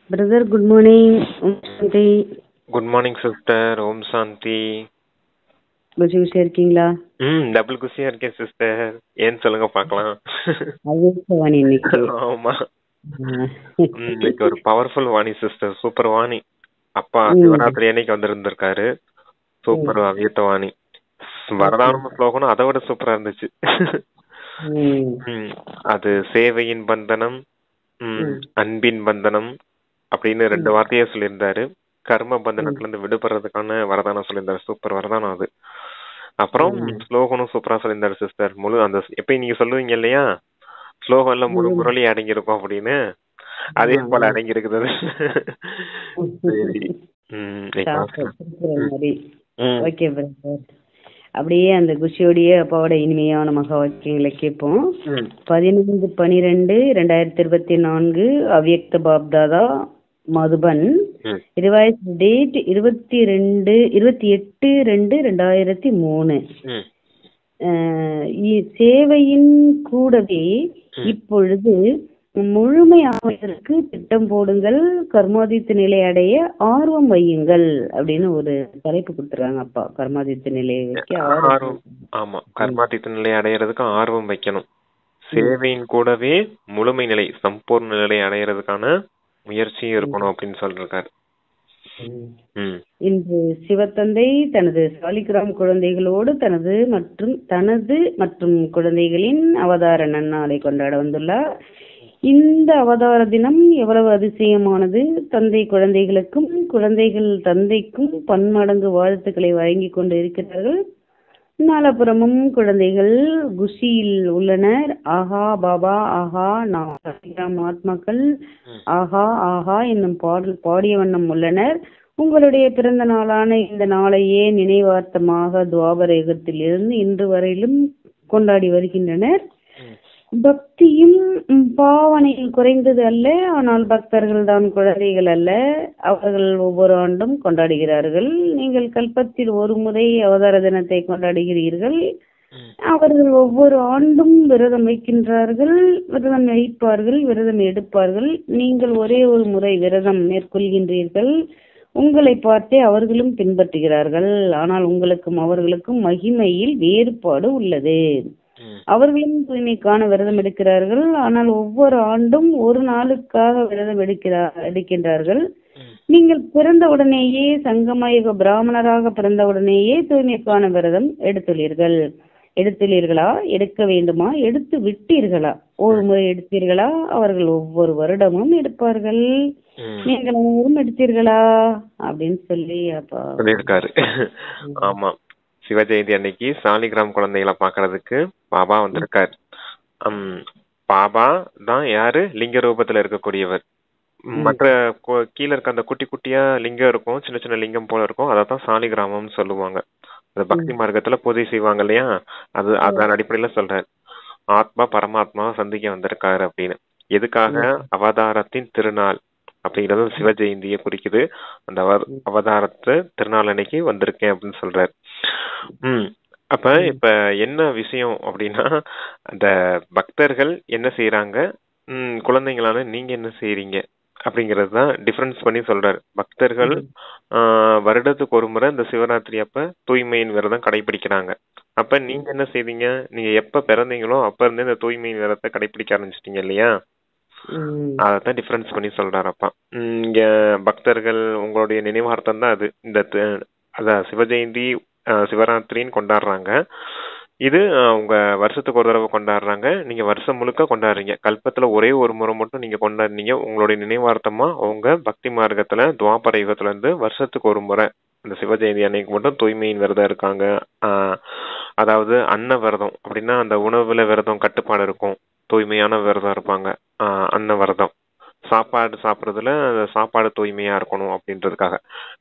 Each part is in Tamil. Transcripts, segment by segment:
Brother good morning. Shanti good morning sister. Om Shanti. குஷியா இருக்கீங்களா? டபுள் குஷியா இருக்கேன் சிஸ்டர். ஏன்னு சொல்லுங்க பார்க்கலாம். வாணி இன்னைக்கு. ஆமா, இன்னைக்கு ஒரு powerful Vani sister. Super Vani. அப்பா சிவராத்திரி அன்னைக்கு வந்திருந்திருக்காரு. சூப்பர் அவ்யக்த வாணி. வரதான ஸ்லோகனும் அதை விட சூப்பரா இருந்துச்சு. அது சேவையின் பந்தனம், அன்பின் பந்தனம் அப்படின்னு 2 வார்த்தையே சொல்லியிருந்தாரு. கர்ம பந்தனத்துல இருந்து விடுபடுறதுக்கான வரதானம் சொல்லியிருந்தாரு. சூப்பர் வரதானம் அது. அப்புறம் ஸ்லோகனும் சூப்பரா சொல்லியிருந்தாரு சிஸ்டர். முழு அந்த எப்பயும் நீங்க சொல்லுவீங்க இல்லையா, ஸ்லோகம் எல்லாம் முழு முரளி அடங்கி இருக்கும் அப்படின்னு, அதே போல அடங்கி இருக்குது. அப்படியே அந்த குஷியோடைய அப்பாவோட இனிமையான மகா வாக்கியங்களை கேட்போம். 15/12/2024 அவ்யக்த பாப்தாதா மதுபன். Revise date 28/2/2003. சேவையின் கூடவே இப்பொழுது முழுமையாவதற்கு திட்டம் போடுங்கள், கர்மாதித்த நிலை அடைய ஆர்வம் வையுங்கள் அப்படின்னு ஒரு தலைப்பு கொடுத்துருக்காங்க அப்பா. கர்மாதித்த நிலையை வைக்க ஆர்வம். ஆமா, கர்மாதித்த நிலை அடையிறதுக்கு ஆர்வம் வைக்கணும். சேவையின் கூடவே முழுமை நிலை, சம்பூர்ண நிலை அடையிறதுக்கான முயற்சியும் இருக்கணும் அப்படின்னு சொல்றாரு. இன்று சிவத்தந்தை தனது சாலிகிராம் குழந்தைகளோடு தனது மற்றும் குழந்தைகளின் அவதார நன்னாளை கொண்டாட வந்துள்ளார். இந்த அவதார தினம் எவ்வளவு அதிசயமானது! தந்தை குழந்தைகளுக்கும் குழந்தைகள் தந்தைக்கும் பன்மடங்கு வாழ்த்துக்களை வழங்கி கொண்டு இருக்கிறார்கள். நாலப்புறமும் குழந்தைகள் குஷியில் உள்ளனர். ஆஹா பாபா, ஆஹா நாம் ஆத்மாக்கள், ஆஹா ஆஹா என்னும் பாடல் பாடிய வண்ணம் உள்ளனர். உங்களுடைய பிறந்த நாளான இந்த நாளையே நினைவார்த்தமாக துவாபர யுகத்தில் இருந்து இன்று வரையிலும் கொண்டாடி வருகின்றனர். பக்தியும் பாவனையில் குறைந்தது அல்ல, ஆனால் பக்தர்கள் தான் குழந்தைகள் அல்ல. அவர்கள் ஒவ்வொரு ஆண்டும் கொண்டாடுகிறார்கள். நீங்கள் கல்பத்தில் ஒரு முறை அவதார தினத்தை கொண்டாடுகிறீர்கள். அவர்கள் ஒவ்வொரு ஆண்டும் விரதம் வைக்கின்றார்கள், விரதம் வைப்பார்கள், விரதம் எடுப்பார்கள். நீங்கள் ஒரே ஒரு முறை விரதம் மேற்கொள்கின்றீர்கள். உங்களை பார்த்தே அவர்களும் பின்பற்றுகிறார்கள். ஆனால் உங்களுக்கும் அவர்களுக்கும் மகிமையில் வேறுபாடு உள்ளது. அவர்களும் தூய்மைக்கான விரதம் எடுக்கிறார்கள், ஆனால் ஒவ்வொரு ஆண்டும் ஒரு நாளுக்காக விரதம் எடுக்கின்றார்கள். நீங்கள் பிறந்தவுடனேயே சங்கமயுக பிராமணராக பிறந்தவுடனேயே தூய்மைக்கான விரதம் எடுத்துள்ளீர்களா? எடுக்க வேண்டுமா? எடுத்து விட்டீர்களா? ஒரு முறை எடுத்தீர்களா? அவர்கள் ஒவ்வொரு வருடமும் எடுப்பார்கள். நீங்கள் அனைவரும் எடுத்தீர்களா அப்படின்னு சொல்லி அப்பா சொல்லியிருக்காரு. ஆமா, சிவஜெயந்தி அன்னைக்கு சாலிகிராம் குழந்தைகளை பாக்குறதுக்கு பாபா வந்திருக்காரு. பாபா தான் யாரு? லிங்க ரூபத்துல இருக்கக்கூடியவர். மற்ற கீழே இருக்க அந்த குட்டி குட்டியா லிங்கம் இருக்கும், சின்ன சின்ன லிங்கம் போல இருக்கும், அதான் சாலிகிராமம்னு சொல்லுவாங்க. அது பக்தி மார்க்கத்துல பூஜை செய்வாங்க இல்லையா, அதன் அடிப்படையில சொல்றாரு. ஆத்மா பரமாத்மாவை சந்திக்க வந்திருக்காரு அப்படின்னு. எதுக்காக? அவதாரத்தின் திருநாள் அப்படிங்கறது சிவ ஜெயந்தியை குறிக்குது. அந்த அவதாரத்து திருநாள் அன்னைக்கு வந்திருக்கேன் அப்படின்னு சொல்றாரு. அப்ப இப்ப என்ன விஷயம் அப்படின்னா, அந்த பக்தர்கள் என்ன செய்யறாங்க, குழந்தைங்களான நீங்க என்ன செய்யறீங்க அப்படிங்கறது தான் டிஃபரன்ஸ் பண்ணி சொல்றாரு. பக்தர்கள் வருடத்துக்கு ஒரு முறை இந்த சிவராத்திரி அப்ப தூய்மையின் விரதம் கடைபிடிக்கிறாங்க. அப்ப நீங்க என்ன செய்வீங்க? நீங்க எப்ப பிறந்தீங்களோ அப்ப இருந்தே இந்த தூய்மையின் விரதத்தை கடைபிடிக்க ஆரம்பிச்சிட்டீங்க இல்லையா, அதத்தான் டிஃபரன்ஸ் பண்ணி சொல்றாரப்பா. இங்க பக்தர்கள் உங்களுடைய நினைவார்த்தம் தான் அது. இந்த சிவஜெயந்தி சிவராத்திரின்னு கொண்டாடுறாங்க. இது உங்க வருஷத்துக்கு ஒரு தடவை கொண்டாடுறாங்க. நீங்க வருஷம் முழுக்க கொண்டாடுறீங்க. கல்பத்துல ஒரே ஒரு முறை மட்டும் நீங்க கொண்டாடுனீங்க. உங்களுடைய நினைவார்த்தமா அவங்க பக்தி மார்க்கத்துல துவாபர யுகத்துல இருந்து வருஷத்துக்கு ஒரு முறை இந்த சிவஜெயந்தி அன்னைக்கு மட்டும் தூய்மையின் விரதம் இருக்காங்க. அதாவது அன்ன விரதம் அப்படின்னா அந்த உணவுல விரதம் கட்டுப்பாடு இருக்கும், தூய்மையான விரதம் இருப்பாங்க. அன்ன விரதம், சாப்பாடு சாப்பிட்றதுல சாப்பாடு தூய்மையா இருக்கணும் அப்படின்றதுக்காக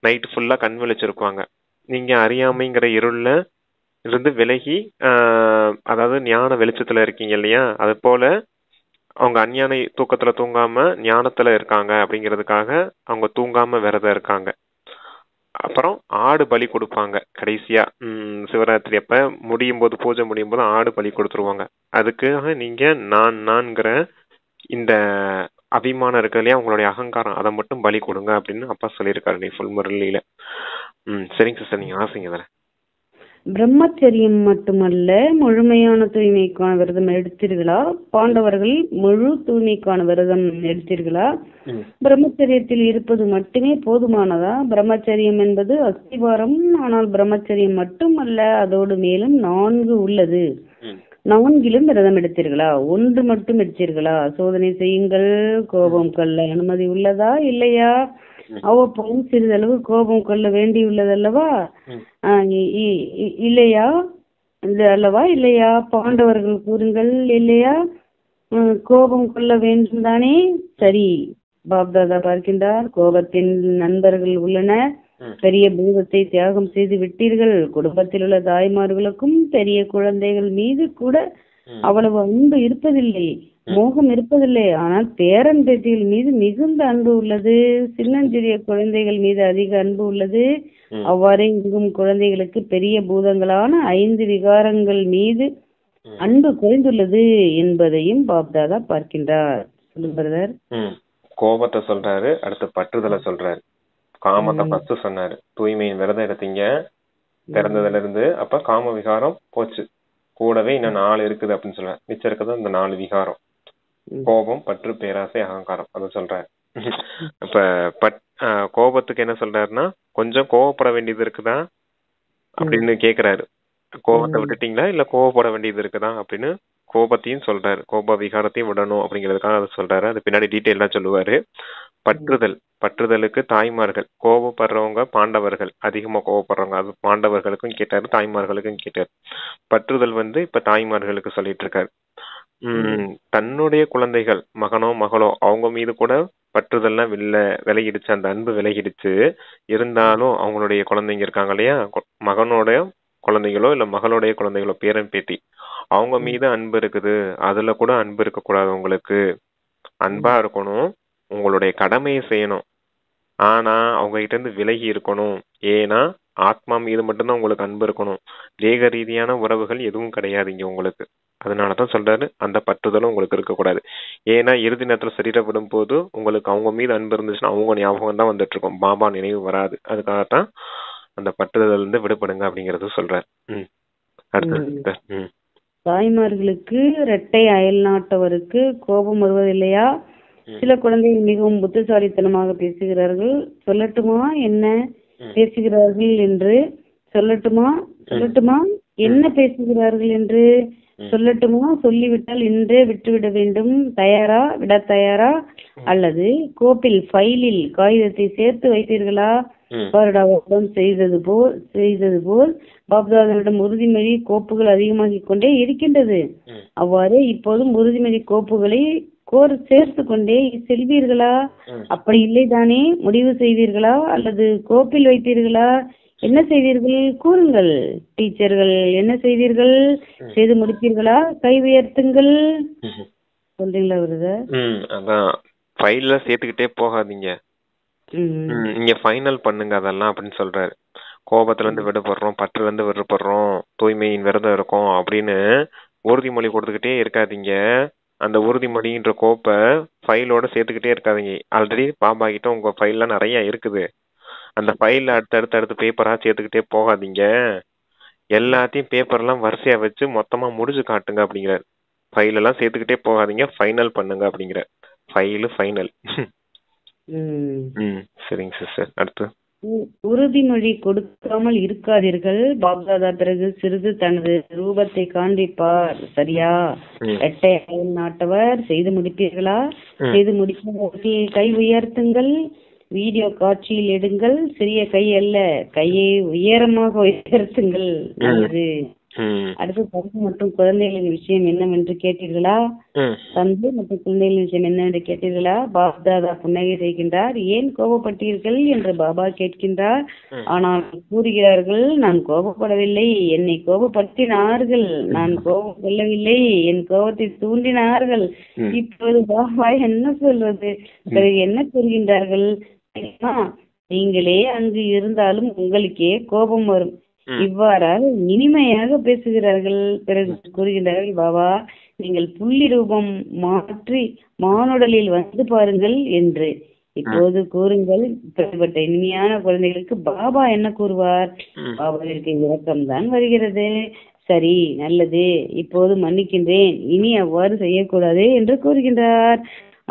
நைட்டு ஃபுல்லா கண் விழிச்சிருப்பாங்க. நீங்க அறியாமைங்கிற இருள்ல இருந்து விலகி அதாவது ஞான வெளிச்சத்துல இருக்கீங்க இல்லையா, அது போல அவங்க அஞ்ஞான தூக்கத்துல தூங்காம ஞானத்துல இருக்காங்க அப்படிங்கிறதுக்காக அவங்க தூங்காம விரதம் இருக்காங்க. அப்புறம் ஆடு பலி கொடுப்பாங்க கடைசியா. சிவராத்திரி அப்ப முடியும் போது, பூஜை முடியும் போது ஆடு பலி கொடுத்துருவாங்க. அதுக்காக நீங்க நான்கிற இந்த அபிமானம் இருக்கு இல்லையா, உங்களுடைய அகங்காரம், அதை மட்டும் பலி கொடுங்க அப்படின்னு அப்பா சொல்லியிருக்காரு நீ ஃபுல் முரளியில. சரிங்க சிஸ்டர், நீங்க ஆசைங்க அதில். பிரம்மச்சரியம் மட்டுமல்ல, முழுமையான தூய்மைக்கான விரதம் எடுத்தீர்களா? பாண்டவர்கள் முழு தூய்மைக்கான விரதம் எடுத்தீர்களா? பிரம்மச்சரியத்தில் இருப்பது மட்டுமே போதுமானதா? பிரம்மச்சரியம் என்பது அஸ்திவாரம். ஆனால் பிரம்மச்சரியம் மட்டுமல்ல, அதோடு மேலும் 4 உள்ளது. 4லும் விரதம் எடுத்தீர்களா? 1 மட்டும் எடுத்தீர்களா? சோதனை செய்யுங்கள். கோபம் கொள்ள அனுமதி உள்ளதா இல்லையா? அவ்வப்போதும் சிறிதளவு கோபம் கொள்ள வேண்டியுள்ளதல்லவா? இல்லையா? அல்லவா இல்லையா? பாண்டவர்கள் கூறுங்கள், இல்லையா? கோபம் கொள்ள வேண்டும் தானே? சரி, பாப்தாதா பார்க்கின்றார். கோபத்தின் நண்பர்கள் உள்ளனர். பெரிய பூதத்தை தியாகம் செய்து விட்டீர்கள். குடும்பத்தில் உள்ள தாய்மார்களுக்கும் பெரிய குழந்தைகள் மீது கூட அவ்வளவு அன்பு இருப்பதில்லை, மோகம் இருப்பதில்லை. ஆனால் பேரன் பேத்திகள் மீது மிகுந்த அன்பு உள்ளது. சின்னஞ்சிறிய குழந்தைகள் மீது அதிக அன்பு உள்ளது. அவ்வாறே இங்கும் குழந்தைகளுக்கு பெரிய பூதங்களான 5 விகாரங்கள் மீது அன்பு குறைந்துள்ளது என்பதையும் பாப்தாதா பார்க்கின்றார். சொல்லுங்க பிரதர். கோபத்தை சொல்றாரு, அடுத்து பற்றுதலை சொல்றாரு. காமத்தை ஃபர்ஸ்ட் சொன்னாரு. தூய்மையின் விரதம் எடுத்தீங்க பிறந்ததுல இருந்து, அப்ப காம விகாரம் போச்சு. கூடவே இன்னும் 4 இருக்குது அப்படின்னு சொல்றாரு. மிச்சம் இருக்கிறது இந்த 4 விகாரம்: கோபம், பற்று, பேராசை, அகங்காரம். அதை சொல்றாரு. இப்ப கோபத்துக்கு என்ன சொல்றாருன்னா, கொஞ்சம் கோவப்பட வேண்டியது இருக்குதா அப்படின்னு கேக்குறாரு. கோபத்தை விட்டுட்டீங்களா இல்ல கோவப்பட வேண்டியது இருக்குதா அப்படின்னு கோபத்தையும் சொல்றாரு. கோப விகாரத்தையும் விடணும் அப்படிங்கிறதுக்காக அதை சொல்றாரு. அது பின்னாடி டீட்டெயிலா சொல்லுவாரு. பற்றுதலுக்கு தாய்மார்கள், கோபப்படுறவங்க பாண்டவர்கள், அதிகமா கோபப்படுறவங்க, அது பாண்டவர்களுக்கும் கேட்டாரு, தாய்மார்களுக்கும் கேட்டாரு. பற்றுதல் இப்ப தாய்மார்களுக்கு சொல்லிட்டு இருக்காரு. தன்னுடைய குழந்தைகள், மகனோ மகளோ, அவங்க மீது கூட பற்றுதல்லாம் விலகிடுச்சு, அந்த அன்பு விலகிடுச்சு. இருந்தாலும் அவங்களுடைய குழந்தைங்க இருக்காங்க இல்லையா, மகனோட குழந்தைகளோ இல்ல மகளுடைய குழந்தைகளோ, பேரன் பேத்தி, அவங்க மீது அன்பு இருக்குது. அதுல கூட அன்பு இருக்க கூடாது. உங்களுக்கு அன்பா இருக்கணும், உங்களுடைய கடமையை செய்யணும். ஆனா அவங்க கிட்ட இருந்து விலகி இருக்கணும். ஏன்னா ஆத்மா மீது மட்டும்தான் உங்களுக்கு அன்பு இருக்கணும். தேக ரீதியான உறவுகள் எதுவும் கிடையாது இங்க உங்களுக்கு. அதனாலதான் சொல்றாரு, அந்த பற்றுதலும் உங்களுக்கு இருக்கக்கூடாது. ஏன்னா இறுதி நேரத்துல சரீரம் விடும் போது உங்களுக்கு அவங்க மீது அன்பு இருந்துச்சுன்னா அவங்க ஞாபகம் தான் வந்துட்டு இருக்கும், பாபா நினைவு வராது. அதுக்காகத்தான் அந்த பற்றுதல் இருந்து விடுபடுங்க அப்படிங்கறது சொல்றாரு. அடுத்து தாய்மார்களுக்கு இரட்டை அயல் நாட்டவருக்கு கோபம் வருவதில்லையா? சில குழந்தைகள் மிகவும் புத்திசாலித்தனமாக பேசுகிறார்கள். சொல்லட்டுமா என்ன பேசுகிறார்கள் என்று? சொல்லட்டுமா என்ன பேசுகிறார்கள் என்று சொல்லட்டுமா? சொல்லிவிட்டால் இன்றே விட்டுவிட வேண்டும். தயாரா? விட தயாரா? அல்லது கோப்பில் ஃபைலில் காகிதத்தை சேர்த்து வைத்தீர்களா? வருடம் செய்தது போல் பாப்தாதாவிடம் உறுதிமொழி கோப்புகள் அதிகமாகிக் கொண்டே இருக்கின்றது. அவ்வாறு இப்போதும் உறுதிமொழி கோப்புகளை சேர்த்து கொண்டே செல்வீர்களா? அப்படி இல்லைதானே? முடிவு செய்வீர்களா அல்லது கோப்பில் வைத்தீர்களா? என்ன செய்வீர்கள்? கூறுங்கள். டீச்சர்கள் என்ன செய்வீர்கள்? செய்து முடிப்பீர்களா? கை உயர்த்துங்கள். சொல்றீங்களா பிரதர்? அதான் ஃபைல்ல சேர்த்துக்கிட்டே போகாதீங்க, நீங்க ஃபைனல் பண்ணுங்க அதெல்லாம் அப்படின்னு சொல்றாரு. கோபத்துல இருந்து விடுபடுறோம், பற்றுல இருந்து விடுபடுறோம், தூய்மையின் விரதம் இருக்கும் அப்படின்னு உறுதிமொழி கொடுத்துக்கிட்டே இருக்காதீங்க. அந்த உறுதிமொழின்ற கோப்பை ஃபைலோட சேர்த்துக்கிட்டே இருக்காதீங்க. ஆல்ரெடி பாபா கிட்ட உங்க ஃபைல்லாம் நிறைய இருக்குது. அந்த ஃபைல்ல அடுத்து பேப்பரா சேர்த்துக்கிட்டே போகாதீங்க. எல்லாத்தையும் பேப்பர்லாம் வரிசையா வச்சு மொத்தமா முடிச்சு காட்டுங்க அப்படிங்கிறார். ஃபைல் எல்லாம் சேர்த்துக்கிட்டே போகாதீங்க, ஃபைனல் பண்ணுங்க அப்படிங்கிற. ஃபைனல். சரிங்க சிஸ்டர். அடுத்து உறுதிமொழி கொடுக்காமல் இருக்காதீர்கள். பாப்தாதா பிறகு சிறிது தனது ரூபத்தை காண்பிப்பார். சரியா? இரட்டை அயல் நாட்டவர் செய்து முடிப்பீர்களா? செய்து முடிப்பதற்கு கை உயர்த்துங்கள். வீடியோ காட்சியில் எடுங்கள். சிறிய கை அல்ல, கையை உயரமாக உயர்த்துங்கள். அடுத்து தந்தை மற்றும் குழந்தைகளின் விஷயம் என்னவென்று கேட்டீர்களா? தந்தை மற்றும் குழந்தைகளின் விஷயம் என்னவென்று கேட்டீர்களா? பாப்தாதா புன்னகை செய்கின்றார். ஏன் கோபப்பட்டீர்கள் என்று பாபா கேட்கின்றார். ஆனால் கூறுகிறார்கள், நான் கோபப்படவில்லை, என்னை கோபப்படுத்தினார்கள். நான் கோபம் கொள்ளவில்லை, என் கோபத்தை தூண்டினார்கள். இப்போது பாபா என்ன சொல்வது? பிறகு என்ன கூறுகின்றார்கள்? நீங்களே அங்கு இருந்தாலும் உங்களுக்கே கோபம் வரும். ம். இவ்வாறாக இனிமையாக பேசுகிறார்கள். பிறகு கூறுகின்றார்கள், பாபா நீங்கள் புள்ளி ரூபம் மாற்றி மானுடலில் வந்து பாருங்கள் என்று. இப்போது கூறுங்கள், இப்படிப்பட்ட இனிமையான குழந்தைகளுக்கு பாபா என்ன கூறுவார்? ம். பாபாவிற்கு இரக்கம்தான் வருகிறது. சரி, நல்லது, இப்போது மன்னிக்கின்றேன், இனி அவ்வாறு செய்யக்கூடாது என்று கூறுகின்றார்.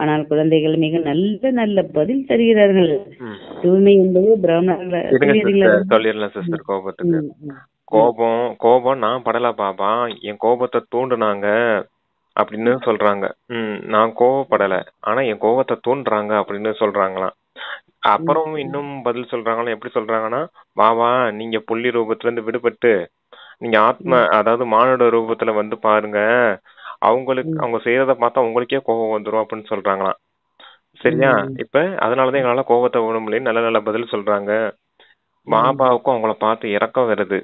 ஆனால் குழந்தைகள் மிக நல்ல நல்ல பதில் தருகிறார்கள். ம். தூய்மை என்பது இருங்க பிராமணர்கள் சிஸ்டர், சொல்லிடலாம் சிஸ்டர். கோபத்துக்கு கோபம் நான் படல பாபா, என் கோபத்தை தூண்டுனாங்க அப்படின்னு சொல்றாங்க. நான் கோவப்படல, ஆனா என் கோபத்தை தூண்டுறாங்க அப்படின்னு சொல்றாங்களாம். அப்புறம் இன்னும் பதில் சொல்றாங்களா? எப்படி சொல்றாங்கன்னா, பாபா நீங்க புள்ளி ரூபத்துல இருந்து விடுபட்டு நீங்க ஆத்ம, அதாவது மானுட ரூபத்துல வந்து பாருங்க, அவங்க செய்யறத பார்த்தா உங்களுக்கே கோபம் வந்துரும் அப்படின்னு சொல்றாங்களாம். சரியா? இப்ப அதனாலதான் எங்களால கோபத்தை விட முடியல. நல்ல நல்ல பதில் சொல்றாங்க. பாபாவுக்கும் அவங்கள பார்த்து இரக்கம் வருது.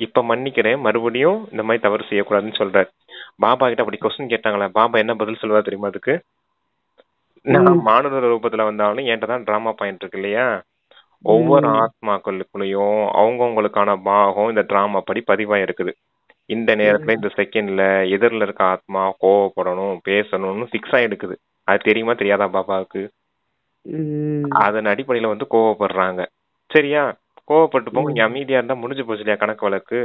இப்ப மன்னிக்கிறேன், மறுபடியும் இந்த மாதிரி தவறு செய்யக்கூடாதுன்னு சொல்றாரு. பாபா கிட்ட அப்படி கொஸ்டின் கேட்டாங்களே, பாபா என்ன பதில் சொல்லுவார் தெரியுமா? அதுக்கு, நான் மானுட ரூபத்துல வந்தாலும் என்கிட்ட தான் டிராமா பாயிண்ட் இருக்கு இல்லையா? ஒவ்வொரு ஆத்மாக்களுக்குள்ளயும் அவங்கவுங்களுக்கான பாகம் இந்த டிராமா படி பதிவாய் இருக்குது. இந்த நேரத்துல இந்த செகண்ட்ல எதிரில இருக்க ஆத்மா கோவப்படணும், பேசணும்னு ஃபிக்ஸ் ஆயிடுக்குது. அது தெரியுமா தெரியாதா பாபாவுக்கு? அதன் அடிப்படையில வந்து கோவப்படுறாங்க. சரியா? கோவப்பட்டு போங்க, நீங்க அமைதியா இருந்தா முடிஞ்சு போச்சு இல்லையா கணக்கு வழக்கு?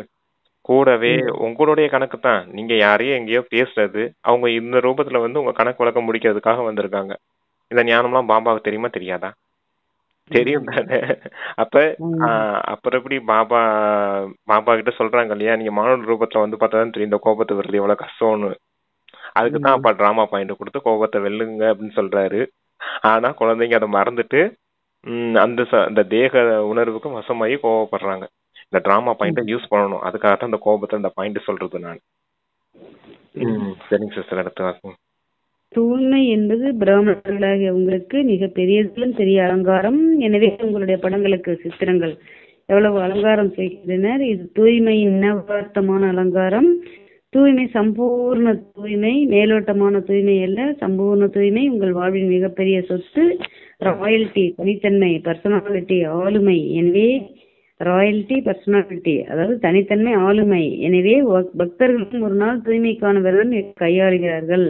கூடவே உங்களுடைய கணக்கு தான். நீங்க யாரையும் எங்கேயோ பேசுறது, அவங்க இந்த ரூபத்துல வந்து உங்க கணக்கு வழக்கம் முடிக்கிறதுக்காக வந்திருக்காங்க. இந்த ஞானம்லாம் பாபாவுக்கு தெரியுமா தெரியாதா? தெரியும் தானே? அப்புறம் எப்படி பாபா பாபா கிட்ட சொல்றாங்க இல்லையா, நீங்க மானுட ரூபத்துல வந்து பார்த்தாதான் தெரியும் இந்த கோபத்தை வருது எவ்வளவு கஷ்டம்னு. அதுக்கு தான் அப்பா டிராமா பாயிண்ட் கொடுத்து கோபத்தை வெல்லுங்க அப்படின்னு சொல்றாரு. ஆனா குழந்தைங்க அதை மறந்துட்டு அந்த தேக உணர்வுக்கு வசமாயி கோவப்படுறாங்க. இந்த டிராமா பாயிண்ட யூஸ் பண்ணணும். அதுக்காக தான் இந்த கோபத்தை இந்த பாயிண்ட் சொல்றது நான். சரிங்க சிஸ்டர், அடுத்து வாங்க. தூய்மை என்பது பிராமணர்களாகிய உங்களுக்கு மிக பெரியதிலும் பெரிய அலங்காரம். எனவே உங்களுடைய படங்களுக்கு சித்திரங்கள் எவ்வளவு அலங்காரம் செய்கின்றனர். இது தூய்மையின் இனவார்த்தமான அலங்காரம். தூய்மை சம்பூர்ண தூய்மை, மேலோட்டமான தூய்மை அல்ல, சம்பூர்ண தூய்மை உங்கள் வாழ்வின் மிகப்பெரிய சொத்து. ராயல்டி தனித்தன்மை, பர்சனாலிட்டி ஆளுமை. எனவே ராயல்டி பர்சனாலிட்டி அதாவது தனித்தன்மை ஆளுமை. எனவே பக்தர்களும் ஒரு நாள் தூய்மைக்கான விரதம் கையாளுகிறார்கள்.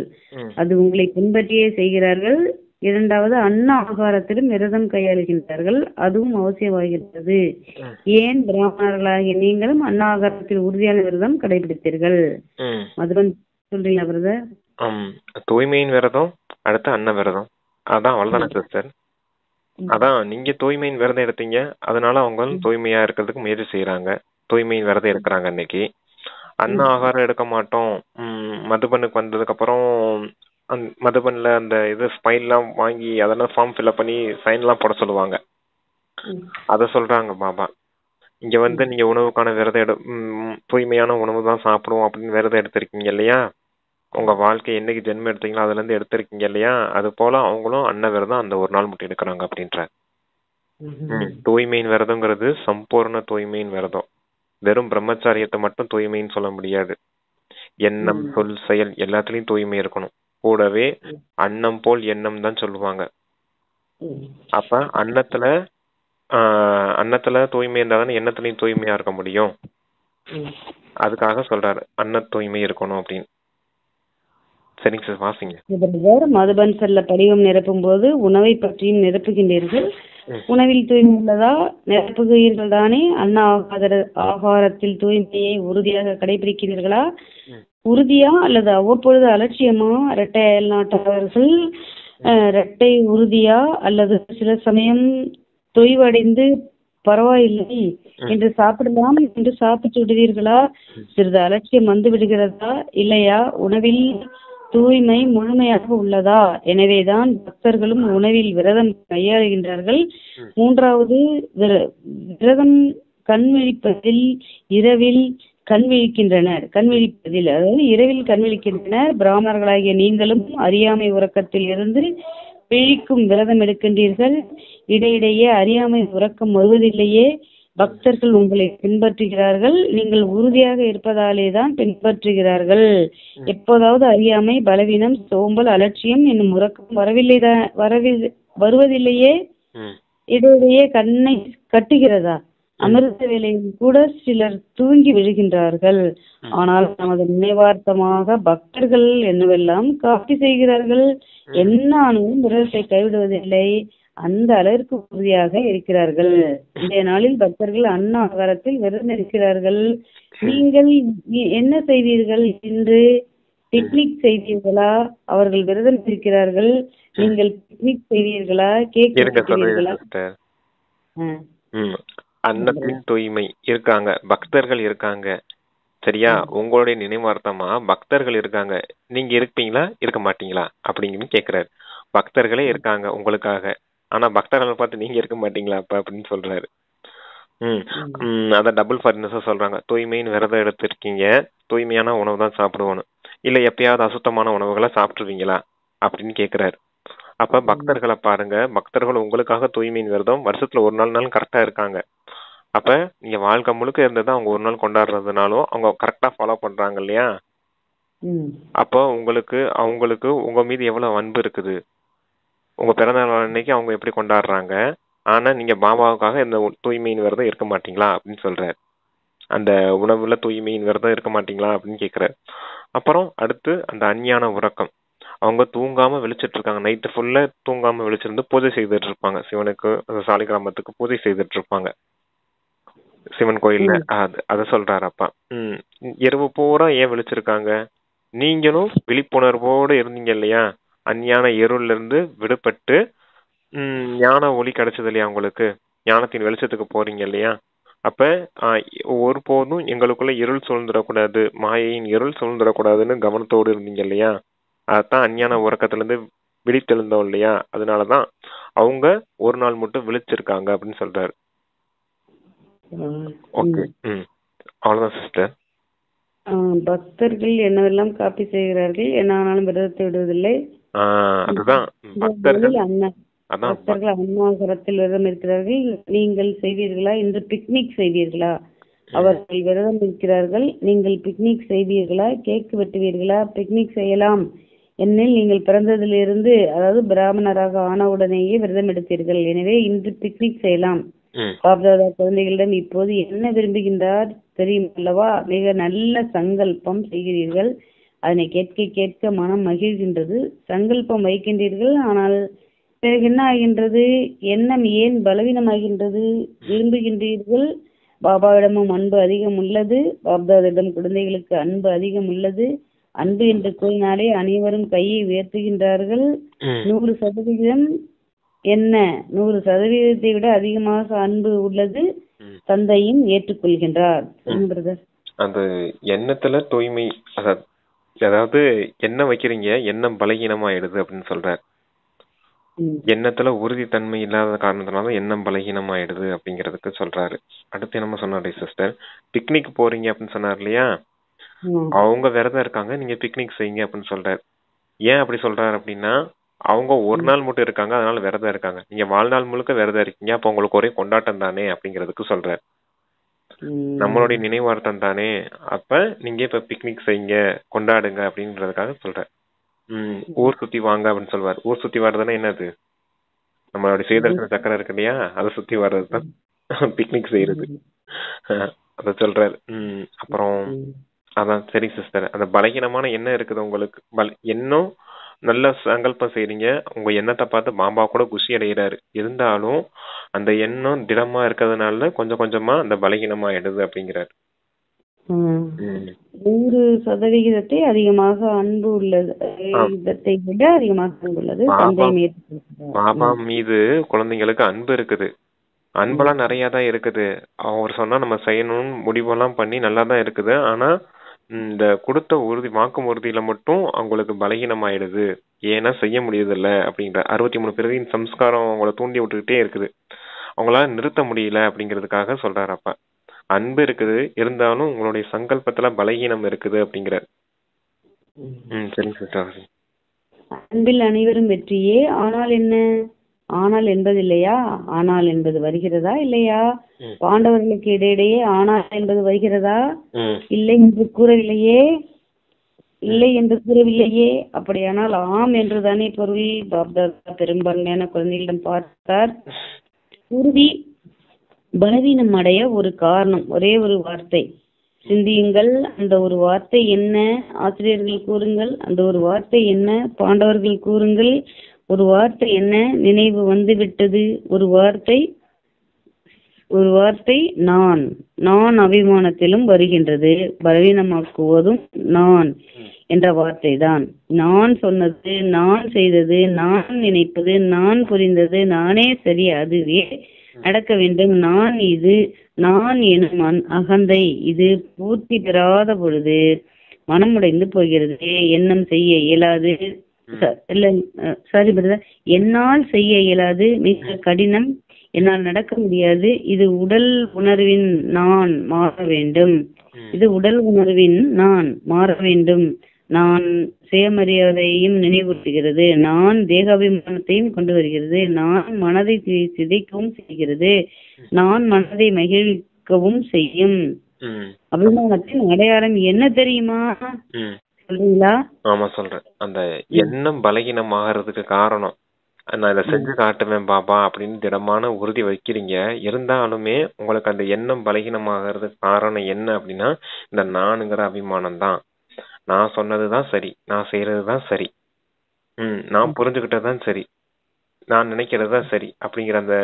அது உங்களை பின்பற்றியே செய்கிறார்கள். இரண்டாவது, அன்ன ஆகாரத்திலும் விரதம் கையாளுகின்றார்கள். அதுவும் அவசியமாகிறது. ஏன் பிராமணர்களாகிய நீங்களும் அன்ன ஆகாரத்தில் உறுதியான விரதம் கடைபிடித்தீர்கள்? மதுரன் சொல்றீங்களா பிரதர்? தூய்மையின் விரதம், அடுத்து அன்ன விரதம். அதான் அவ்வளவுதானே சிஸ்டர்? அதான் நீங்க தூய்மையின் விரதம் எடுத்தீங்க, அதனால அவங்களும் தூய்மையா இருக்கிறதுக்கு முயற்சி செய்யறாங்க. தூய்மையின் விரதம் எடுக்கிறாங்க. அன்னைக்கு அன்ன ஆகாரம் எடுக்க மாட்டோம். மதுபனுக்கு வந்ததுக்கு அப்புறம் மதுபன்ல அந்த இது ஸ்பைல் எல்லாம் வாங்கி அதெல்லாம் ஃபார்ம் ஃபில்அப் பண்ணி சைன் எல்லாம் போட சொல்லுவாங்க. அத சொல்றாங்க பாபா. இங்க வந்து நீங்க உணவுக்கான விரதம் தூய்மையான உணவு தான் சாப்பிடுவோம் அப்படின்னு விரதம் எடுத்திருக்கீங்க இல்லையா? உங்க வாழ்க்கை என்னைக்கு ஜென்மம் எடுத்தீங்களோ அதுல இருந்து எடுத்திருக்கீங்க இல்லையா? அது போல அவங்களும் அன்ன விரதம் அந்த ஒரு நாள் மட்டும் எடுக்கிறாங்க அப்படின்ற. தூய்மையின் விரதம்ங்கிறது சம்பூர்ண தூய்மையின் விரதம். வெறும் பிரம்மச்சாரியத்தை மட்டும் தூய்மைன்னு சொல்ல முடியாது. எண்ணம், சொல், செயல் எல்லாத்துலயும் தூய்மை இருக்கணும். கூடவே அன்னம் போல் எண்ணம் தான் சொல்லுவாங்க. அப்ப அன்னத்துல தூய்மை இருந்தா தானே எண்ணத்துலயும் தூய்மையா இருக்க முடியும். அதுக்காக சொல்றாரு அன்ன தூய்மை இருக்கணும் அப்படின்னு. சரிங்க சார், வாசிங்க. மதுபன் செல்ல படிவம் நிரப்பும் போது உணவை பற்றியும் நிரப்புகின்றீர்கள். உணவில் தூய்மை உள்ளதா? நிரப்புகிறீர்கள் தானே? அன்ன ஆகாரத்தில் தூய்மையை உறுதியாக கடைபிடிக்கிறீர்களா? உறுதியா அல்லது அவ்வப்பொழுது அலட்சியமா? இரட்டை அயல் நாட்டவர்கள் இரட்டை உறுதியா அல்லது சில சமயம் தொய்வடைந்து பரவாயில்லை என்று சாப்பிடலாம் என்று சாப்பிட்டு விடுவீர்களா? சிறிது அலட்சியம் வந்து விடுகிறதா இல்லையா? உணவில் தூய்மை முழுமையாக உள்ளதா? எனவேதான் பக்தர்களும் உணவில் விரதம் கையாளுகின்றார்கள். மூன்றாவது, விரதம் கண்விழிப்பதில் இரவில் கண்விழிப்பதில் அதாவது இரவில் கண்விழிக்கின்றனர். பிராமணர்களாகிய நீங்களும் அறியாமை உறக்கத்தில் இருந்து விழிக்கும் விரதம் எடுக்கின்றீர்கள். இடையிடையே அறியாமை உறக்கம் வருவதில்லையே. பக்தர்கள் உங்களை பின்பற்றுகிறார்கள். நீங்கள் உறுதியாக இருப்பதாலே தான் பின்பற்றுகிறார்கள். எப்போதாவது அறியாமை, பலவீனம், சோம்பல், அலட்சியம் என்னும் உறக்கம் வருவதில்லையே. இடையிடையே கண்ணை கட்டுகிறதா? அமிர்த வேளையில் கூட சிலர் தூங்கி விழுகின்றார்கள். ஆனால் நமது நினைவார்த்தமாக பக்தர்கள் என்னவெல்லாம் காப்பி செய்கிறார்கள். என்னாலும் விரதத்தை கைவிடுவதில்லை. அந்த அளவிற்கு உறுதியாக இருக்கிறார்கள். இந்த நாளில் பக்தர்கள் அன்ன ஆகாரத்தில் விரதம் இருக்கிறார்கள். நீங்கள் என்ன செய்வீர்கள் என்று பிக்னிக் செய்வீர்களா? அவர்கள் விரதம் இருக்கிறார்கள். நீங்கள் பிக்னிக் செய்வீர்களா? கேக் வெட்டுவீர்களா? அன்னத்தின் தூய்மை இருக்காங்க, பக்தர்கள் இருக்காங்க, சரியா? உங்களுடைய நினைவார்த்தமா பக்தர்கள் இருக்காங்க. நீங்க இருப்பீங்களா இருக்க மாட்டீங்களா அப்படிங்கன்னு கேக்குறாரு. பக்தர்களே இருக்காங்க உங்களுக்காக, ஆனா பக்தர்களை பார்த்து நீங்க இருக்க மாட்டீங்களா அப்ப அப்படின்னு சொல்றாரு. அத டபுள் ஃபாரினர்ஸா சொல்றாங்க. தூய்மைன்னு விரதம் எடுத்திருக்கீங்க, தூய்மையான உணவு தான் சாப்பிடுவோம், இல்ல எப்பயாவது அசுத்தமான உணவுகளை சாப்பிட்டுருவீங்களா அப்படின்னு கேக்குறாரு. அப்ப பக்தர்களை பாருங்க, பக்தர்கள் உங்களுக்காக தூய்மையின் விரதம் வருஷத்துல ஒரு நாள் கரெக்டா இருக்காங்க. அப்ப நீங்க வாழ்க்கை முழுக்க இருந்தது அவங்க ஒரு நாள் கொண்டாடுறதுனாலும் அவங்க கரெக்டா ஃபாலோ பண்றாங்க இல்லையா? அப்போ அவங்களுக்கு உங்க மீது எவ்வளவு அன்பு இருக்குது. உங்க பிறந்த நாள் அன்னைக்கு அவங்க எப்படி கொண்டாடுறாங்க, ஆனா நீங்க பாபாவுக்காக இந்த தூய்மையின் விரதம் இருக்க மாட்டீங்களா அப்படின்னு சொல்றாரு. அந்த உணவுல தூய்மையின் விரதம் இருக்க மாட்டீங்களா அப்படின்னு கேக்குறாரு. அப்புறம் அடுத்து அந்த அஞ்ஞான உறக்கம். அவங்க தூங்காம விழிச்சிட்டு இருக்காங்க, நைட்டு ஃபுல்லா தூங்காம விழிச்சிருந்து பூஜை செய்துட்டு இருப்பாங்க. சிவனுக்கு சாலிகிராமத்துக்கு பூஜை செய்துட்டு இருப்பாங்க சிவன் கோயில்ல. அத சொல்றாரு அப்பா. இரவு பூரா ஏன் விழிச்சிருக்காங்க? நீங்களும் விழிப்புணர்வோடு இருந்தீங்க இல்லையா? அஞ்ஞான இருள்ல இருந்து விடுபட்டு ஞான ஒளி கிடைச்சது இல்லையா உங்களுக்கு? ஞானத்தின் வெளிச்சத்துக்கு போறீங்க இல்லையா? அப்ப ஒருபோதும் எங்களுக்குள்ள இருள் சூழ்ந்துடக்கூடாது, மாயையின் இருள் சூழ்ந்துடக்கூடாதுன்னு கவனத்தோடு இருந்தீங்க இல்லையா? அதான் அஞ்ஞான உறக்கத்துல இருந்து விழித்தெழுந்தோம் இல்லையா? அதனாலதான் அவங்க ஒரு நாள் மட்டும் விழிச்சிருக்காங்க அப்படின்னு சொல்றாரு. ஓகே, அவ்வளவுதான் சிஸ்டர். பக்தர்கள் என்னவெல்லாம் காப்பி செய்கிறார்கள், என்ன ஆனாலும் விரதத்தை விடுவதில்லை. அதுதான் பக்தர்கள் அன்னாகரத்தில் விரதம் இருக்கிறார்கள். நீங்கள் செய்வீர்களா? இன்று பிக்னிக் செய்வீர்களா? அவர்கள் விரதம் இருக்கிறார்கள். நீங்கள் பிக்னிக் செய்வீர்களா? கேக் வெட்டுவீர்களா? பிக்னிக் செய்யலாம் என்னில் நீங்கள் பிறந்ததிலிருந்து, அதாவது பிராமணராக ஆனவுடனேயே விரதம் எடுத்தீர்கள். எனவே இன்று பிக்னிக் செய்யலாம். பாப்தாதா குழந்தைகளிடம் இப்போது என்ன விரும்புகின்றார் தெரியும் அல்லவா? மிக நல்ல சங்கல்பம் செய்கிறீர்கள். அதனை கேட்க கேட்க மனம் மகிழ்கின்றது. சங்கல்பம் வைக்கின்றீர்கள், ஆனால் பிறகு என்ன ஆகின்றது? எண்ணம் ஏன் பலவீனமாகின்றது? விரும்புகின்றீர்கள். பாபாவிடமும் அன்பு அதிகம் உள்ளது. பாப்தாதிடம் குழந்தைகளுக்கு அன்பு அதிகம் உள்ளது. அன்பு என்று கூறினாலே அனைவரும் கையை உயர்த்துகின்றார்கள். 100% என்ன 100%ஐ விட அதிகமாக அன்பு உள்ளது. தந்தையும் ஏற்றுக்கொள்கின்றார். அந்த எண்ணத்துல தூய்மை, அதாவது எண்ணம் வைக்கிறீங்க, எண்ணம் பலகீனமாயிடுது அப்படின்னு சொல்றாரு. எண்ணத்துல உறுதித்தன்மை இல்லாத காரணத்தினால எண்ணம் பலகீனமாயிடுது அப்படிங்கறதுக்கு சொல்றாரு. அடுத்து என்ன சொன்னாரு சிஸ்டர்? பிக்னிக் போறீங்க அப்படின்னு சொன்னார் இல்லையா? அவங்க விரதம் இருக்காங்க, நீங்க பிக்னிக் செய்யுங்க அப்படின்னு சொல்றாரு. ஏன் அப்படி சொல்றாரு அப்படின்னா, அவங்க ஒரு நாள் மட்டும் இருக்காங்க, அதனால விரதம் இருக்காங்க. நீங்க வாழ்நாள் முழுக்க விரதம் இருக்கீங்க, அப்ப உங்களுக்கு ஒரே கொண்டாட்டம் தானே அப்படிங்கறதுக்கு சொல்றாரு. நம்மளுடைய நினைவார்த்தம் தானே, அப்ப நீங்க இப்ப பிக்னிக் செய்யுங்க, கொண்டாடுங்க அப்படின்றதுக்காக சொல்றாரு. ஊர் சுத்தி வாங்க அப்படின்னு சொல்வார். ஊர் சுத்தி வர்றதுன்னா என்னது? நம்மளுடைய சுயதர்சன சக்கரம் இருக்கு இல்லையா, அதை சுத்தி வர்றதுதான் பிக்னிக் செய்யறது. அத சொல்றாரு. அப்புறம் அதான் சரி சிஸ்டர், அந்த பலகீனமான எண்ணம் இருக்குது உங்களுக்கு. எண்ணம் நல்ல சங்கல்பம் செய்றீங்க, உங்க எண்ணத்தை பார்த்து பாபா கூட குஷி அடைகிறாரு. இருந்தாலும் அந்த எண்ணம் திடமா இருக்கிறதுனால கொஞ்சம் கொஞ்சமா அந்த பலகீனமாயிடுது அப்படிங்கிறாரு. 100% அதிகமாக அன்பு உள்ளது, இதை விட அதிகமாக அன்பு உள்ளது. பாபா மீது குழந்தைங்களுக்கு அன்பு இருக்குது. அன்பெல்லாம் நிறைய தான் இருக்குது. அவர் சொன்னா நம்ம செய்யணும்னு முடிவெல்லாம் பண்ணி நல்லா தான் இருக்குது. ஆனா இந்த கொடுத்த வாக்கு உறுதியில மட்டும் அவங்களுக்கு பலகீனம் ஆயிடுது. ஏன்னா செய்ய முடியுது இல்ல அப்படிங்கிற 63 பிறவியின் சம்ஸ்காரம் அவங்கள தூண்டி விட்டுக்கிட்டே இருக்குது. அவங்களால நிறுத்த முடியல அப்படிங்கிறதுக்காக சொல்றாரு அப்பா. அன்பு இருக்குது, இருந்தாலும் உங்களுடைய சங்கல்பத்துல பலகீனம் இருக்குது அப்படிங்கிற. சரிங்க சிஸ்டர். அன்பில் அனைவரும் வெற்றியே. ஆனால் என்ன? ஆனால் என்பது இல்லையா? ஆனால் என்பது வருகிறதா இல்லையா? பாண்டவர்களுக்கு இடையிடையே ஆனால் என்பது வருகிறதா? இல்லை என்று கூறவில்லையே. இல்லை என்று கூறவில்லையே. அப்படியானால் ஆம் என்றுதானே பொருள். பாப்தாதா பெரும்பான்மையான குழந்தைகளிடம் பார்த்தார். உறுதி பலவீனம் அடைய ஒரு காரணம், ஒரே ஒரு வார்த்தை. சிந்தியுங்கள், அந்த ஒரு வார்த்தை என்ன? ஆசிரியர்கள் கூறுங்கள், அந்த ஒரு வார்த்தை என்ன? பாண்டவர்கள் கூறுங்கள், ஒரு வார்த்தை என்ன? நினைவு வந்து விட்டது. ஒரு வார்த்தை நான். நான் அபிமானத்திலும் வருகின்றது. பலவீனமாக்குவதும் நான் என்ற வார்த்தை தான். நான் சொன்னது, நான் செய்தது, நான் நினைப்பது, நான் புரிந்தது, நானே சரி, அதுவே நடக்க வேண்டும். நான் எனும் அகந்தை இது பூர்த்தி பெறாத பொழுது மனமுடைந்து போகிறது. எண்ணம் செய்ய இயலாது. சாரி பிரதர், என்னால் செய்ய இயலாது, மிக கடினம், என்னால் நடக்க முடியாது. இது உடல் உணர்வின் நான் மாற வேண்டும். நான் சுயமரியாதையையும் நினைவூட்டுகிறது. நான் தேகாபிமானத்தையும் கொண்டு வருகிறது. நான் மனதை சிதைக்கவும் செய்கிறது. நான் மனதை மகிழ்க்கவும் செய்யும். அபிமானத்தின் அடையாளம் என்ன தெரியுமா? சொல்றீங்களா? ஆமா சொல்றேன். அந்த எண்ணம் பலகீனமாகறதுக்கு காரணம் நான் இதை செஞ்சு காட்டுவேன் பாபா அப்படின்னு திடமான உறுதி வைக்கிறீங்க. இருந்தாலுமே உங்களுக்கு அந்த எண்ணம் பலகீனமாகறதுக்கு காரணம் என்ன அப்படின்னா இந்த நானுங்கிற அபிமானம் தான். நான் சொன்னதுதான் சரி, நான் செய்யறதுதான் சரி, நான் புரிஞ்சுக்கிட்டதுதான் சரி, நான் நினைக்கிறதுதான் சரி அப்படிங்கிற அந்த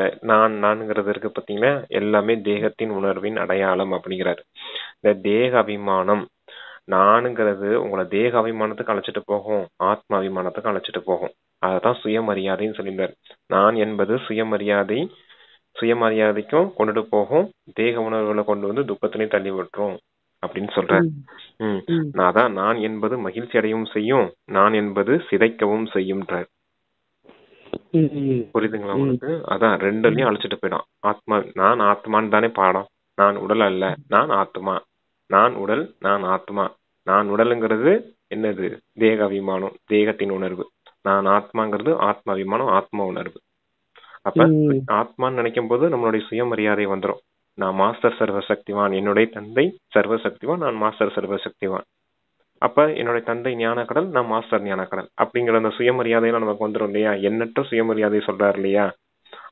நான்ங்கிறது இருக்கு பாத்தீங்களா, எல்லாமே தேகத்தின் உணர்வின் அடையாளம் அப்படிங்கிறாரு. இந்த தேக அபிமானம் நானுங்கிறது உங்களை தேக அபிமானத்துக்கு அழைச்சிட்டு போகும், ஆத்ம அபிமானத்துக்கு அழைச்சிட்டு போகும். அததான் சுயமரியாதைன்னு சொல்லியிருந்தாரு. நான் என்பது சுயமரியாதைக்கும் கொண்டுட்டு போகும், தேக உணர்வுகளை கொண்டு வந்து துக்கத்திலையும் தள்ளி விட்டுரும் அப்படின்னு சொல்றேன். அதான் நான் என்பது மகிழ்ச்சி அடையவும் செய்யும், நான் என்பது சிதைக்கவும் செய்யும்ன்றார். புரியுதுங்களா உங்களுக்கு? அதான் ரெண்டுலயும் அழைச்சிட்டு போயிடும். ஆத்மா நான் ஆத்மான்னு தானே பாடம். நான் உடல் அல்ல, நான் ஆத்மா. நான் உடல், நான் ஆத்மா. நான் உடலுங்கிறது என்னது? தேக அபிமானம், தேகத்தின் உணர்வு. நான் ஆத்மாங்கிறது ஆத்ம அபிமானம், ஆத்ம உணர்வு. அப்ப ஆத்மான்னு நினைக்கும் போது நம்மளுடைய சுயமரியாதை வந்துடும். நான் மாஸ்டர் சர்வசக்திவான், என்னுடைய தந்தை சர்வசக்திவான், நான் மாஸ்டர் சர்வசக்திவான். அப்ப என்னுடைய தந்தை ஞானக்கடல், நான் மாஸ்டர் ஞானக்கடல் அப்படிங்கிற அந்த சுயமரியாதையெல்லாம் நமக்கு வந்துடும் இல்லையா? எண்ணற்ற சுயமரியாதை சொல்றாரு இல்லையா?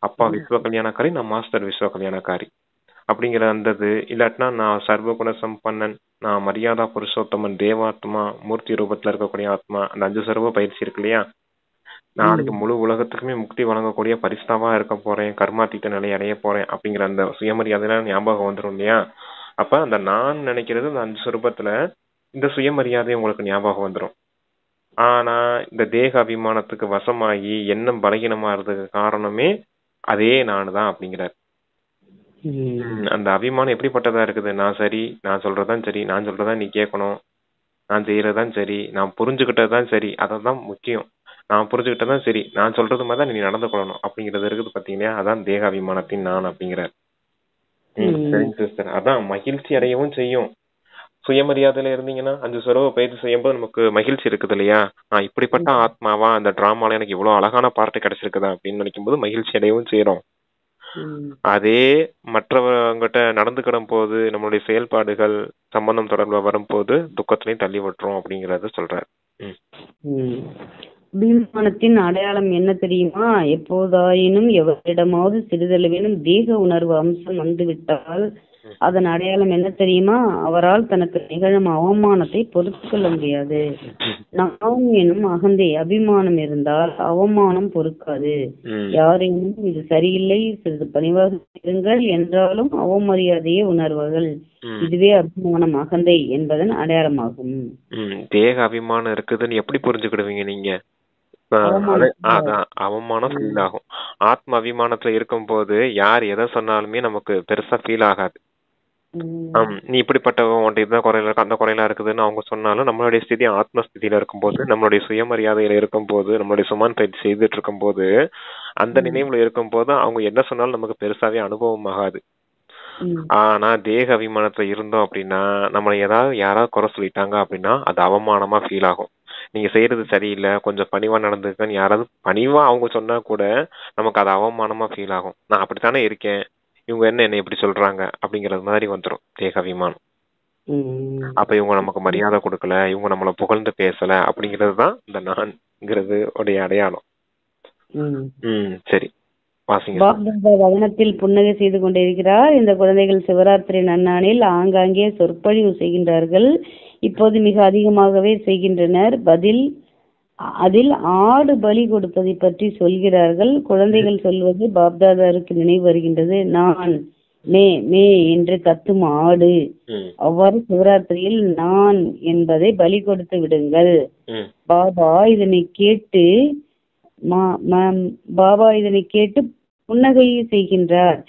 அப்பா விஸ்வ கல்யாணக்காரி, நான் மாஸ்டர் விஸ்வ கல்யாணக்காரி அப்படிங்கிற அந்தது. இல்லாட்டினா நான் சர்வ குண சம்பன்னன், நான் மரியாதா புருஷோத்தமன், தேவாத்மா, மூர்த்தி ரூபத்துல இருக்கக்கூடிய ஆத்மா, அந்த 5 சர்வ பயிற்சி இருக்கு இல்லையா? நாளைக்கு முழு உலகத்துக்குமே முக்தி வழங்கக்கூடிய பரிஸ்தாவா இருக்க போறேன், கர்மாத்தீட்ட நிலை அடைய போறேன் அப்படிங்கிற அந்த சுயமரியாதையெல்லாம் ஞாபகம் வந்துடும் இல்லையா? அப்ப அந்த நான் நினைக்கிறது அந்த 5 சுரூபத்துல இந்த சுயமரியாதை உங்களுக்கு ஞாபகம் வந்துடும். ஆனா இந்த தேக அபிமானத்துக்கு வசமாகி எண்ணம் பலகீனமாறதுக்கு காரணமே அதே நானுதான் அப்படிங்கிறார். அந்த அபிமானம் எப்படிப்பட்டதா இருக்குது? நான் சரி, நான் சொல்றதுதான் சரி, நான் சொல்றதான் நீ கேட்கணும், நான் செய்யறதுதான் சரி, நான் புரிஞ்சுக்கிட்டதுதான் சரி, அததான் முக்கியம். நான் புரிஞ்சுக்கிட்டதான் சரி, நான் சொல்றது மாதிரி தான் நீ நடந்து கொள்ளணும் அப்படிங்கிறது இருக்குது பாத்தீங்களா? அதான் தேக அபிமானத்தின் நான் அப்படிங்கிறார். சரிங்க சிஸ்டர். அதான் மகிழ்ச்சி அடையவும் செய்யும். சுயமரியாதையில இருந்தீங்கன்னா 5 சுரவ பயிற்சி செய்யும்போது நமக்கு மகிழ்ச்சி இருக்குது இல்லையா? நான் இப்படிப்பட்ட ஆத்மாவா, அந்த டிராமால எனக்கு இவ்வளவு அழகான பார்ட்டு கிடைச்சிருக்குதா அப்படின்னு நினைக்கும் போது மகிழ்ச்சி அடையவும் செய்யறோம். அதே மற்றவங்கிட்ட நடந்துக்கிடும் போது நம்மளுடைய செயல்பாடுகள் சம்பந்தம் தொடர்பா வரும்போது துக்கத்திலையும் தள்ளி விட்டுரும் அப்படிங்கறத சொல்றாரு. அபிமானத்தின் அடையாளம் என்ன தெரியுமா? எப்போதாயினும் எவரிடமாவது சிறிதளவேனும் தேக உணர்வு அம்சம் வந்துவிட்டால் அதன் அடையாளம் என்ன தெரியுமா? அவரால் தனக்கு நிகழும் அவமானத்தை பொறுத்து கொள்ள முடியாது. நாம் எனும் அகந்தை அபிமானம் இருந்தால் அவமானம் பொறுக்காது. யாரேனும் இது சரியில்லை, சிறிது பணிவாக இருங்கள் என்றாலும் அவமரியாதையை உணர்வார்கள். இதுவே அபிமானம், அகந்தை என்பதன் அடையாளமாகும். தேக அபிமானம் இருக்குதுன்னு எப்படி புரிஞ்சுக்கிடுவீங்க நீங்க? அதான் அவமானம் ஃபீல் ஆகும். ஆத்ம அபிமானத்துல இருக்கும் போது யார் எதை சொன்னாலுமே நமக்கு பெருசா ஃபீல் ஆகாது. நீ இப்படிப்பட்டவன், உன்ட்டு இதுதான் குறையில இருக்கு, அந்த குறையில இருக்குதுன்னு அவங்க சொன்னாலும் நம்மளுடைய ஸ்திதி ஆத்மஸ்திதியில இருக்கும்போது, நம்மளுடைய சுயமரியாதையில இருக்கும் போது, நம்மளுடைய சுமன் பயிற்சி செய்துட்டு இருக்கும் போது, அந்த நினைவுல இருக்கும் போது அவங்க என்ன சொன்னாலும் நமக்கு பெருசாவே அனுபவம் ஆகாது. ஆனா தேக அபிமானத்துல இருந்தோம் அப்படின்னா நம்மளை யாராவது குறை சொல்லிட்டாங்க அப்படின்னா அது அவமானமா ஃபீல் ஆகும். நீங்க செய்யறது சரியில்லை, கொஞ்சம் பணிவா நடந்துக்கன்னு யாராவது பணிவா அவங்க சொன்னா கூட நமக்கு அது அவமானமா ஃபீல் ஆகும். நான் அப்படித்தானே இருக்கேன், இவங்க என்ன இப்படி சொல்றாங்க அப்படிங்கறது மாதிரி வந்துடும் தேக அபிமானம். அப்ப இவங்க நமக்கு மரியாதை கொடுக்கல, இவங்க நம்மளை புகழ்ந்து பேசல அப்படிங்கிறது தான் இந்த நான்ங்கிறது உடைய அடையாளம். சரி, வாசிங்க. பாப்தாதா வதனத்தில் புன்னகை செய்து கொண்டிருக்கிறார். இந்த குழந்தைகள் சிவராத்திரி நன்னாளில் ஆங்காங்கே சொற்பொழிவு செய்கின்றார்கள். இப்போது மிக அதிகமாகவே செய்கின்றனர். அதில் ஆடு பலி கொடுப்பதை பற்றி சொல்கிறார்கள். குழந்தைகள் சொல்வது பாப்தாதாருக்கு நினைவு வருகின்றது. நான் மே மே என்று கத்தும் ஆடு. அவ்வாறு சிவராத்திரியில் நான் என்பதை பலி கொடுத்து விடுங்கள். பாபா இதனை கேட்டு புன்னகை செய்கின்றார்.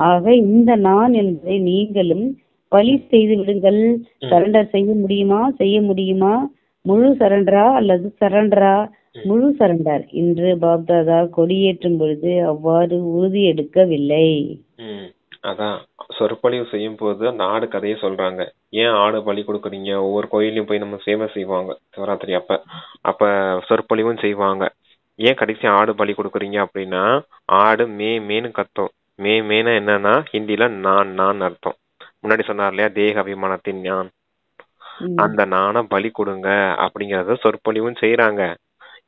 ஆக இந்த நான் என்பதை நீங்களும் பலி செய்து விடுங்கள். சரண்டர் செய்ய முடியுமா? முழு சரண்டரா அல்லது சரண்டரா? முழு சரண்டர். இன்று பாப்தாதா கொடியேற்றும் பொழுது அவ்வாறு உறுதி எடுக்கவில்லை. அதான் சொற்பொழிவு செய்யும் போது அந்த ஆடு கதையை சொல்றாங்க. ஏன் ஆடு பலி கொடுக்குறீங்க? ஒவ்வொரு கோயிலையும் போய் நம்ம சேவை செய்வாங்க சிவராத்திரி அப்ப சொற்பொழிவும் செய்வாங்க. ஏன் கடைசி ஆடு பலி கொடுக்குறீங்க அப்படின்னா, ஆடு மே மேனு கத்தும். மேனா என்னன்னா ஹிந்தில நான் அர்த்தம். முன்னாடி சொன்னார் இல்லையா, தேக அபிமானத்தின் ஞான். அந்த நானை பலி கொடுங்க அப்படிங்கறத சொற்பொழிவும் செய்யறாங்க.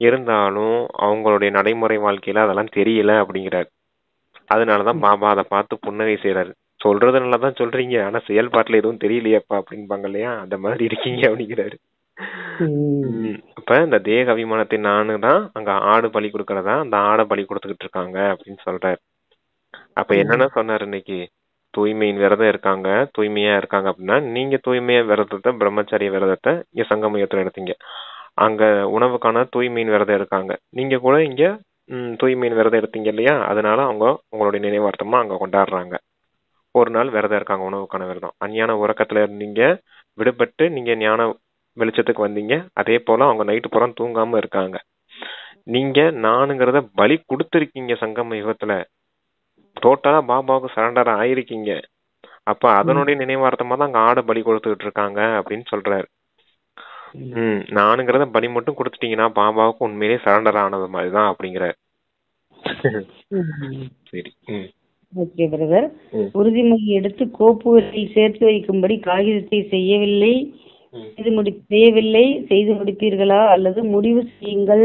இருந்தாலும் அவங்களுடைய நடைமுறை வாழ்க்கையில அதெல்லாம் தெரியல அப்படிங்கிறார். அதனாலதான் பாபா அதை பார்த்து புன்னகை செய்யறாரு. சொல்றது நல்லாதான் சொல்றீங்க, ஆனா செயல்பாட்டுல எதுவும் தெரியலையப்பா அப்படின்பாங்க இல்லையா, அந்த மாதிரி இருக்கீங்க அப்படிங்கிறாரு. அப்ப இந்த தேக அபிமானத்தின் நானுதான் அங்க ஆடு பலி கொடுக்கறதா, அந்த ஆடை பலி கொடுத்துக்கிட்டு இருக்காங்க அப்படின்னு சொல்றாரு. அப்ப என்னன்னா சொன்னாரு, இன்னைக்கு தூய்மையின் விரதம் இருக்காங்க, தூய்மையா இருக்காங்க அப்படின்னா, நீங்க தூய்மையா விரதத்தை, பிரம்மச்சரிய விரதத்தை இங்க சங்கமயத்துல எடுத்தீங்க. அங்க உணவுக்கான தூய்மையின் விரதம் இருக்காங்க. நீங்க கூட இங்க தூய்மையின் விரதம் எடுத்தீங்க இல்லையா, அதனால அவங்க உங்களுடைய நினைவார்த்தமா அங்க கொண்டாடுறாங்க. ஒரு நாள் விரதம் இருக்காங்க, உணவுக்கான விரதம். அஞ்ஞான உறக்கத்துல இருந்தீங்க, விடுபட்டு நீங்க ஞான வெளிச்சத்துக்கு வந்தீங்க. அதே போல அவங்க நைட்டு புறம் தூங்காம இருக்காங்க. நீங்க நானுங்கிறத பலி கொடுத்துருக்கீங்க சங்கம யுகத்துல. டோட்டலா பாபாவுக்கு சரண்டர் ஆயிருக்கீங்க. அப்ப அதனுடைய நினைவார்த்தமா தான் அங்க ஆடை பலி கொடுத்துக்கிட்டு இருக்காங்க அப்படின்னு சொல்றாரு. நானுங்கிறத பலி மட்டும் கொடுத்துட்டீங்கன்னா பாபாவுக்கு உண்மையிலேயே சரண்டர் ஆனது மாதிரிதான் அப்படிங்கிறார். சரி. Okay brother. உறுதிமொழி எடுத்து கோப்புகளில் சேர்த்து வைக்கும்படி காகிதத்தை செய்யவில்லை, செய்து முடிப்பீர்களா அல்லது முடிவு செய்யுங்கள்.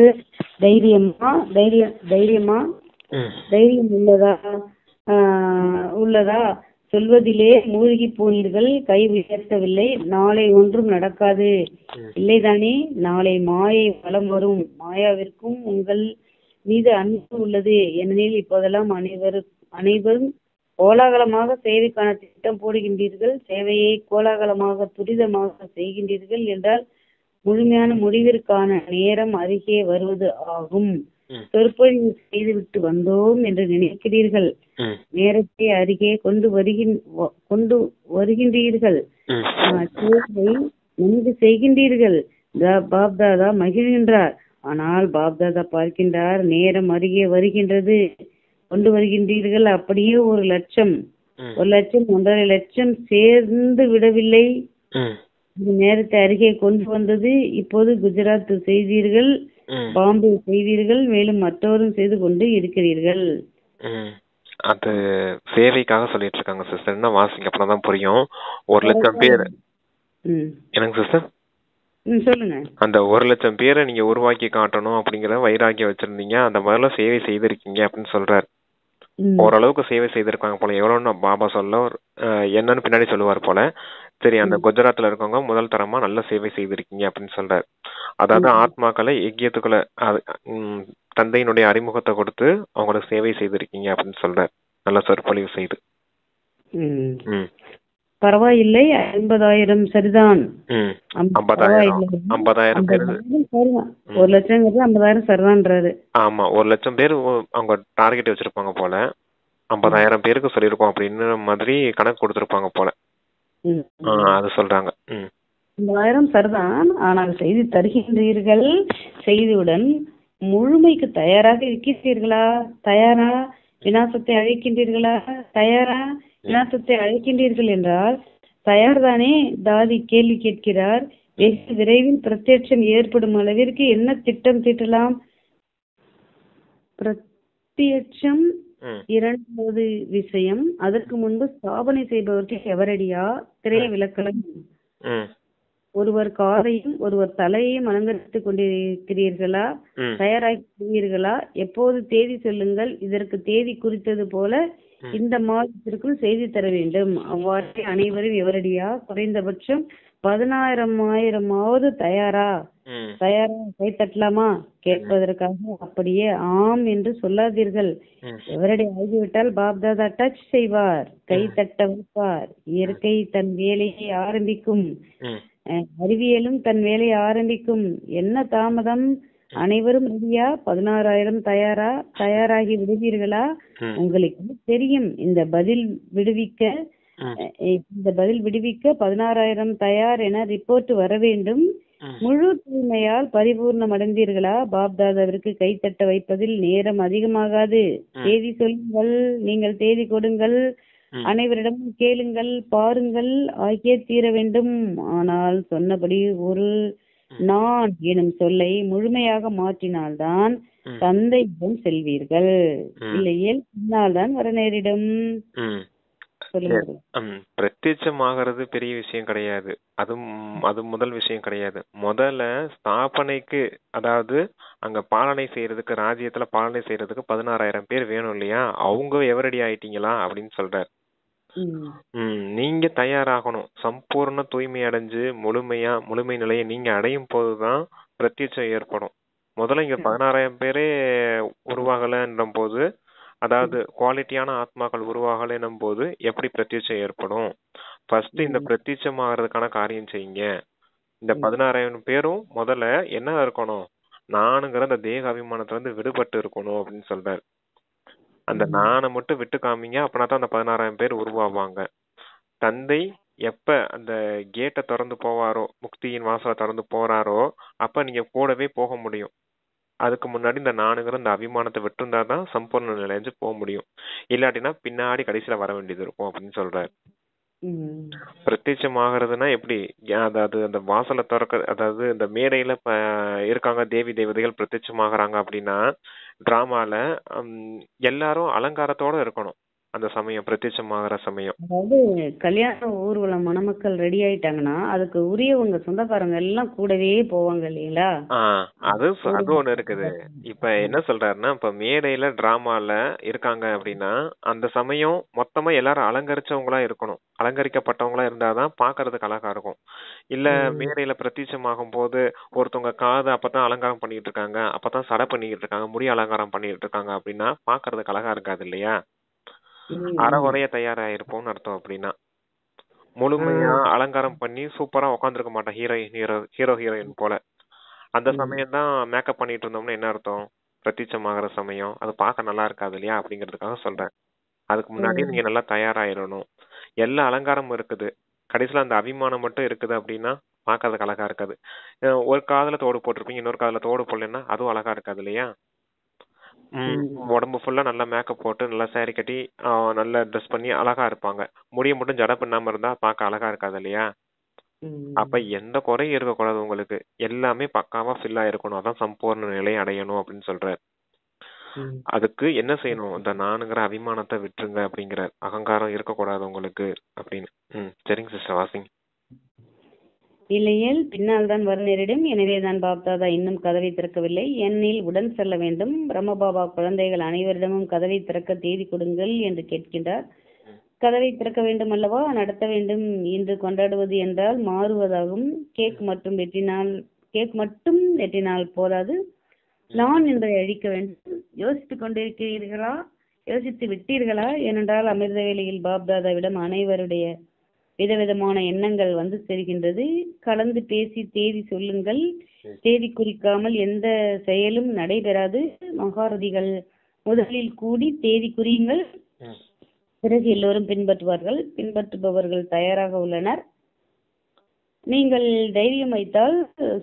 தைரியம் உள்ளதா? சொல்வதிலே மூழ்கி போனீர்கள், கை உயர்த்தவில்லை. நாளை ஒன்றும் நடக்காது இல்லைதானே? நாளை மாயை வலம் வரும். மாயாவிற்கும் உங்கள் மீது அன்பு உள்ளது. ஏனெனில் இப்போதெல்லாம் அனைவரும் கோலாகலமாக சேவைக்கான திட்டம் போடுகின்றீர்கள். சேவையை கோலாகலமாக துரிதமாக செய்கின்றீர்கள் என்றால் முழுமையான முடிவிற்கான நேரம் அருகே வருவது ஆகும். சொற்பொழிவு செய்துவிட்டு வந்தோம் என்று நினைக்கிறீர்கள். நேரத்தை அருகே கொண்டு வருகின்றீர்கள். நன்கு செய்கின்றீர்கள். பாப்தாதா மகிழ்கின்றார். ஆனால் பாப்தாதா பார்க்கின்றார், நேரம் அருகே வருகின்றது, கொண்டு வருகின்றீர்கள். அப்படியே 1,00,000 1,00,000 1,50,000 சேர்ந்து விடவில்லை. நேரத்தை அருகே கொண்டு வந்தது. இப்போது குஜராத் செய்தீர்கள், பாம்பே செய்தீர்கள், மேலும் மற்றவரும் செய்து கொண்டு இருக்கிறீர்கள். அது சேவைக்காக சொல்லிட்டு இருக்காங்க சிஸ்டர். என்ன வாசிங்க, அப்புறம் தான் புரியும். 1,00,000 பேர் எனக்கு சிஸ்டர் சொல்லுங்க. அந்த 1,00,000 பேரை நீங்க உருவாக்கி காட்டணும் அப்படிங்கிற வைராக்கியம் வச்சிருந்தீங்க. அந்த மாதிரிலாம் சேவை செய்திருக்கீங்க அப்படின்னு சொல்றாரு. ஓரளவுக்கு சேவை செய்திருக்காங்க போல. எவ்வளவுன்னு பாபா சொல்ல என்னன்னு பின்னாடி சொல்லுவார் போல. சரி, அந்த குஜராத்ல இருக்கவங்க முதல் தரமா நல்ல சேவை செய்திருக்கீங்க அப்படின்னு சொல்றாரு. அதாவது ஆத்மாக்களை யஜ்யத்துக்குள்ள தந்தையினுடைய அறிமுகத்தை கொடுத்து அவங்களுக்கு சேவை செய்திருக்கீங்க அப்படின்னு சொல்றாரு. நல்ல சொற்பொழிவு செய்து. பரவாயில்லை, 50,000 சரிதான். 50,000 பேர் 1,00,000 50,000 சரிதான்றாரு. ஆமா, 1,00,000 பேர் அவங்க டார்கெட் வச்சிருப்பாங்க போல. 50,000 பேருக்கு சொல்லிருக்கோம் அப்படின்னு மாதிரி கணக்கு கொடுத்திருப்பாங்க போல. அது சொல்றாங்க. 50,000 சரிதான், ஆனால் செய்து தருகின்றீர்கள். செய்தியுடன் முழுமைக்கு தயாராக இருக்கிறீர்களா? தயாரா? விநாசத்தை அழைக்கின்றீர்களா? தயாரா? விநாசத்தை அழைக்கின்றீர்கள் என்றால் தயார்தானே? தாதி கேள்வி கேட்கிறார். வெகு விரைவில் பிரத்யட்சம் ஏற்படும் அளவிற்கு என்ன திட்டம் தீட்டலாம்? பிரத்யட்சம் இரண்டாவது விஷயம். அதற்கு முன்பு ஸ்தாபனை செய்பவர்கள் எவரடியா? திரைய விளக்கலாம். ஒருவர் காலையும் ஒருவர் தலையையும் அலங்கரித்துக் கொண்டிருக்கிறீர்களா? ம் தயாராகிறீர்களா? எப்போது தேதி சொல்லுங்கள். இதற்கு தேதி குறித்தது போல ம் இந்த மாதத்திற்குள் செய்தி தர வேண்டும். அவ்வாறே அனைவரும் எவரடியா? குறைந்தபட்சம் 10,000 தயாரா? ம் தயாரா? கை தட்டலாமா? கேட்பதற்காக அப்படியே ஆம் என்று சொல்லாதீர்கள். ம் எவரடி ஆகிவிட்டால் பாப்தாதா டச் செய்வார், கை தட்ட வைப்பார். இயற்கை தன் வேலையை ஆரம்பிக்கும், ம் அறிவியலும் தன் வேலையை ஆரம்பிக்கும். என்ன தாமதம்? அனைவரும் ரெடியா? 16,000 தயாரா? தயாராகி விடுவீர்களா? ம் உங்களுக்கு தெரியும் இந்த பதில் விடுவிக்க ம் இந்த பதில் விடுவிக்க 16,000 தயார் என ரிப்போர்ட் வர வேண்டும். ம் முழு தூய்மையால் பரிபூர்ணம் அடைந்தீர்களா? பாப்தாதாவிற்கு கைத்தட்ட வைப்பதில் நேரம் அதிகமாகாது. ம் தேதி சொல்லுங்கள், நீங்கள் தேதி கொடுங்கள், ம் அனைவரிடமும் கேளுங்கள், பாருங்கள், ஆகியே தீர வேண்டும். ஆனால் சொன்னபடி ஒரு நான் எனும் சொல்லை முழுமையாக மாற்றினால்தான் ம் தந்தையிடம் செல்வீர்கள். ம் இல்லையேல் பின்னால்தான் வர நேரிடும். ம் சொல்லுங்க. பிரத்யட்சமாகிறது பெரிய விஷயம் கிடையாது. அது முதல் விஷயம் கிடையாது. முதல்ல ஸ்தாபனைக்கு, அதாவது அங்க பாலனை செய்யறதுக்கு, ராஜ்யத்துல பாலனை செய்யறதுக்கு 16,000 பேர் வேணும் இல்லையா? அவங்க எவரடி ஆயிட்டீங்களா அப்படின்னு சொல்றாரு. நீங்க தயாராகணும். சம்பூர்ண தூய்மை அடைஞ்சு முழுமை நிலையை நீங்க அடையும் போதுதான் பிரத்யட்சம் ஏற்படும். முதல்ல இங்க 16,000 பேரே உருவாகலன்ற போது, அதாவது குவாலிட்டியான ஆத்மாக்கள் உருவாகலைன்னும் போது எப்படி பிரத்யட்சம் ஏற்படும்? ஃபர்ஸ்ட் இந்த பிரத்யட்சம் ஆகிறதுக்கான காரியம் செய்யுங்க. இந்த 16,000 பேரும் முதல்ல என்ன இருக்கணும்? நானுங்கிற அந்த தேக அபிமானத்துல இருந்து விடுபட்டு இருக்கணும் அப்படின்னு சொல்றாரு. அந்த நானை மட்டும் விட்டு காமிங்க, அப்படின்னா தான் அந்த 16,000 பேர் உருவாவாங்க. தந்தை எப்ப அந்த கேட்டை திறந்து போவாரோ, முக்தியின் வாசலை திறந்து போறாரோ, அப்ப நீங்க கூடவே போக முடியும். அதுக்கு முன்னாடி இந்த நானுங்கிற இந்த அபிமானத்தை விட்டுருந்தா தான் சம்பூர்ண நிலைஞ்சு போக முடியும். இல்லாட்டினா பின்னாடி கடைசியில வர வேண்டியது இருக்கும் அப்படின்னு சொல்றாரு. பிரத்யட்சம் ஆகிறதுனா எப்படி? அதாவது அந்த வாசலை திறக்க, அதாவது இந்த மேடையில இருக்காங்க தேவி தேவதைகள் பிரத்யட்சமாகறாங்க அப்படின்னா, டிராமால எல்லாரும் அலங்காரத்தோட இருக்கணும் அந்த சமயம், பிரத்யட்சமாகிற சமயம். அதாவது கல்யாண ஊர்வலம் மணமக்கள் ரெடி ஆயிட்டாங்கன்னா அதுக்கு உரியவங்க சொந்தக்காரங்க எல்லாம் கூடவே போவாங்க இல்லைங்களா? அது ஒண்ணு இருக்குது. இப்ப என்ன சொல்றாருன்னா, இப்ப மேடையில டிராமால இருக்காங்க அப்படின்னா அந்த சமயம் மொத்தமா எல்லாரும் அலங்கரிச்சவங்களா இருக்கணும். அலங்கரிக்கப்பட்டவங்களா இருந்தாதான் பாக்குறதுக்கு அழகா இருக்கும். இல்ல மேடையில பிரத்யட்சமாகும் போது ஒருத்தவங்க காது அப்பதான் அலங்காரம் பண்ணிட்டு இருக்காங்க, அப்பதான் சடை பண்ணிட்டு இருக்காங்க, முடி அலங்காரம் பண்ணிட்டு இருக்காங்க அப்படின்னா பாக்குறதுக்கு அழகா இருக்காது இல்லையா? அறகுறைய தயாராயிருப்போம்னு அர்த்தம். அப்படின்னா முழுமையா அலங்காரம் பண்ணி சூப்பரா உட்காந்துருக்க மாட்டோம் ஹீரோயின் போல. அந்த சமயம் தான் மேக்கப் பண்ணிட்டு இருந்தோம்னா என்ன அர்த்தம்? பிரத்யட்சமாகிற சமயம் அது பார்க்க நல்லா இருக்காது இல்லையா? அப்படிங்கிறதுக்காக சொல்றேன். அதுக்கு முன்னாடி நீங்க நல்லா தயாராயிரணும். எல்லா அலங்காரமும் இருக்குது, கடைசியில அந்த அபிமானம் மட்டும் இருக்குது அப்படின்னா பார்க்கறதுக்கு அழகா இருக்காது. ஒரு காதுல தோடு போட்டிருப்பீங்க, இன்னொரு காதுல தோடு போடலன்னா அதுவும் அழகா இருக்காது இல்லையா? உடம்பு ஃபுல்லா நல்லா மேக்கப் போட்டு நல்லா சாரி கட்டி நல்லா ட்ரெஸ் பண்ணி அழகா இருப்பாங்க. முடிய மட்டும் ஜட பண்ணாம இருந்தா பார்க்க அழகா இருக்காது இல்லையா? அப்ப எந்த குறையும் இருக்கக்கூடாது உங்களுக்கு, எல்லாமே பக்காவா ஃபில் ஆயிருக்கணும். அதான் சம்பூர்ண நிலை அடையணும் அப்படின்னு சொல்றாரு. அதுக்கு என்ன செய்யணும்? இந்த நானுங்கிற அபிமானத்தை விட்டுருங்க அப்படிங்கிறார். அகங்காரம் இருக்கக்கூடாது உங்களுக்கு அப்படின்னு. சரிங்க சிஸ்டர், வாசிங்க. இல்லையேல் பின்னால் தான் வர நேரிடும். எனவேதான் பாப்தாதா இன்னும் கதவை திறக்கவில்லை. என்னில் உடன் செல்ல வேண்டும். பிரம்மபாபா குழந்தைகள் அனைவரிடமும் கதவை திறக்க தேதி கொடுங்கள் என்று கேட்கின்றார். கதவை திறக்க வேண்டும் அல்லவா? நடத்த வேண்டும். இன்று கொண்டாடுவது என்றால் மாறுவதாகும். கேக் மட்டும் வெட்டினால் போதாது, நான் என்பதை அழிக்க வேண்டும். யோசித்துக் கொண்டிருக்கிறீர்களா? யோசித்து விட்டீர்களா? ஏனென்றால் அமிர்த வேளையில் பாப்தாதாவிடம் அனைவருடைய விதவிதமான எண்ணங்கள் வந்து சேர்கின்றது. கலந்து பேசி தேதி சொல்லுங்கள். தேதி குறிக்காமல் எந்த செயலும் நடைபெறாது. மகாரதிகள் முதலில் கூடி தேதி குறியுங்கள், பிறகு எல்லோரும் பின்பற்றுவார்கள். பின்பற்றுபவர்கள் தயாராக உள்ளனர். நீங்கள் தைரியம் வைத்தால்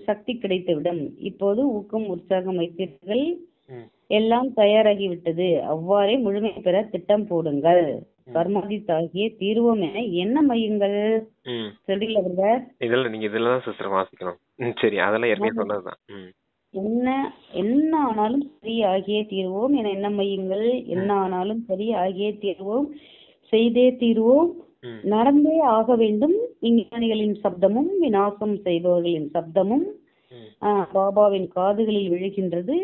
சக்தி கிடைத்துவிடும். இப்போது ஊக்கம் உற்சாகம் வைத்தீர்கள், எல்லாம் தயாராகிவிட்டது. அவ்வாறே முழுமை பெற திட்டம் போடுங்கள். கர்மாதித்தாகிய தீர்வோம் என என்ன மையுங்கள். சொல்றீங்களா பிரதர்? இதுல நீங்க இதுலதான் சிஸ்டர் வாசிக்கணும். சரி, அதெல்லாம் ஏற்கனவே சொன்னதுதான். என்ன ஆனாலும் சரி ஆகியே தீர்வோம் என என்ன மையுங்கள். என்ன ஆனாலும் சரி ஆகியே தீர்வோம், செய்தே தீர்வோம், நடந்தே ஆக வேண்டும். விஞ்ஞானிகளின் சப்தமும் விநாசம் செய்பவர்களின் சப்தமும் பாபாவின் காதுகளில் விழுகின்றது.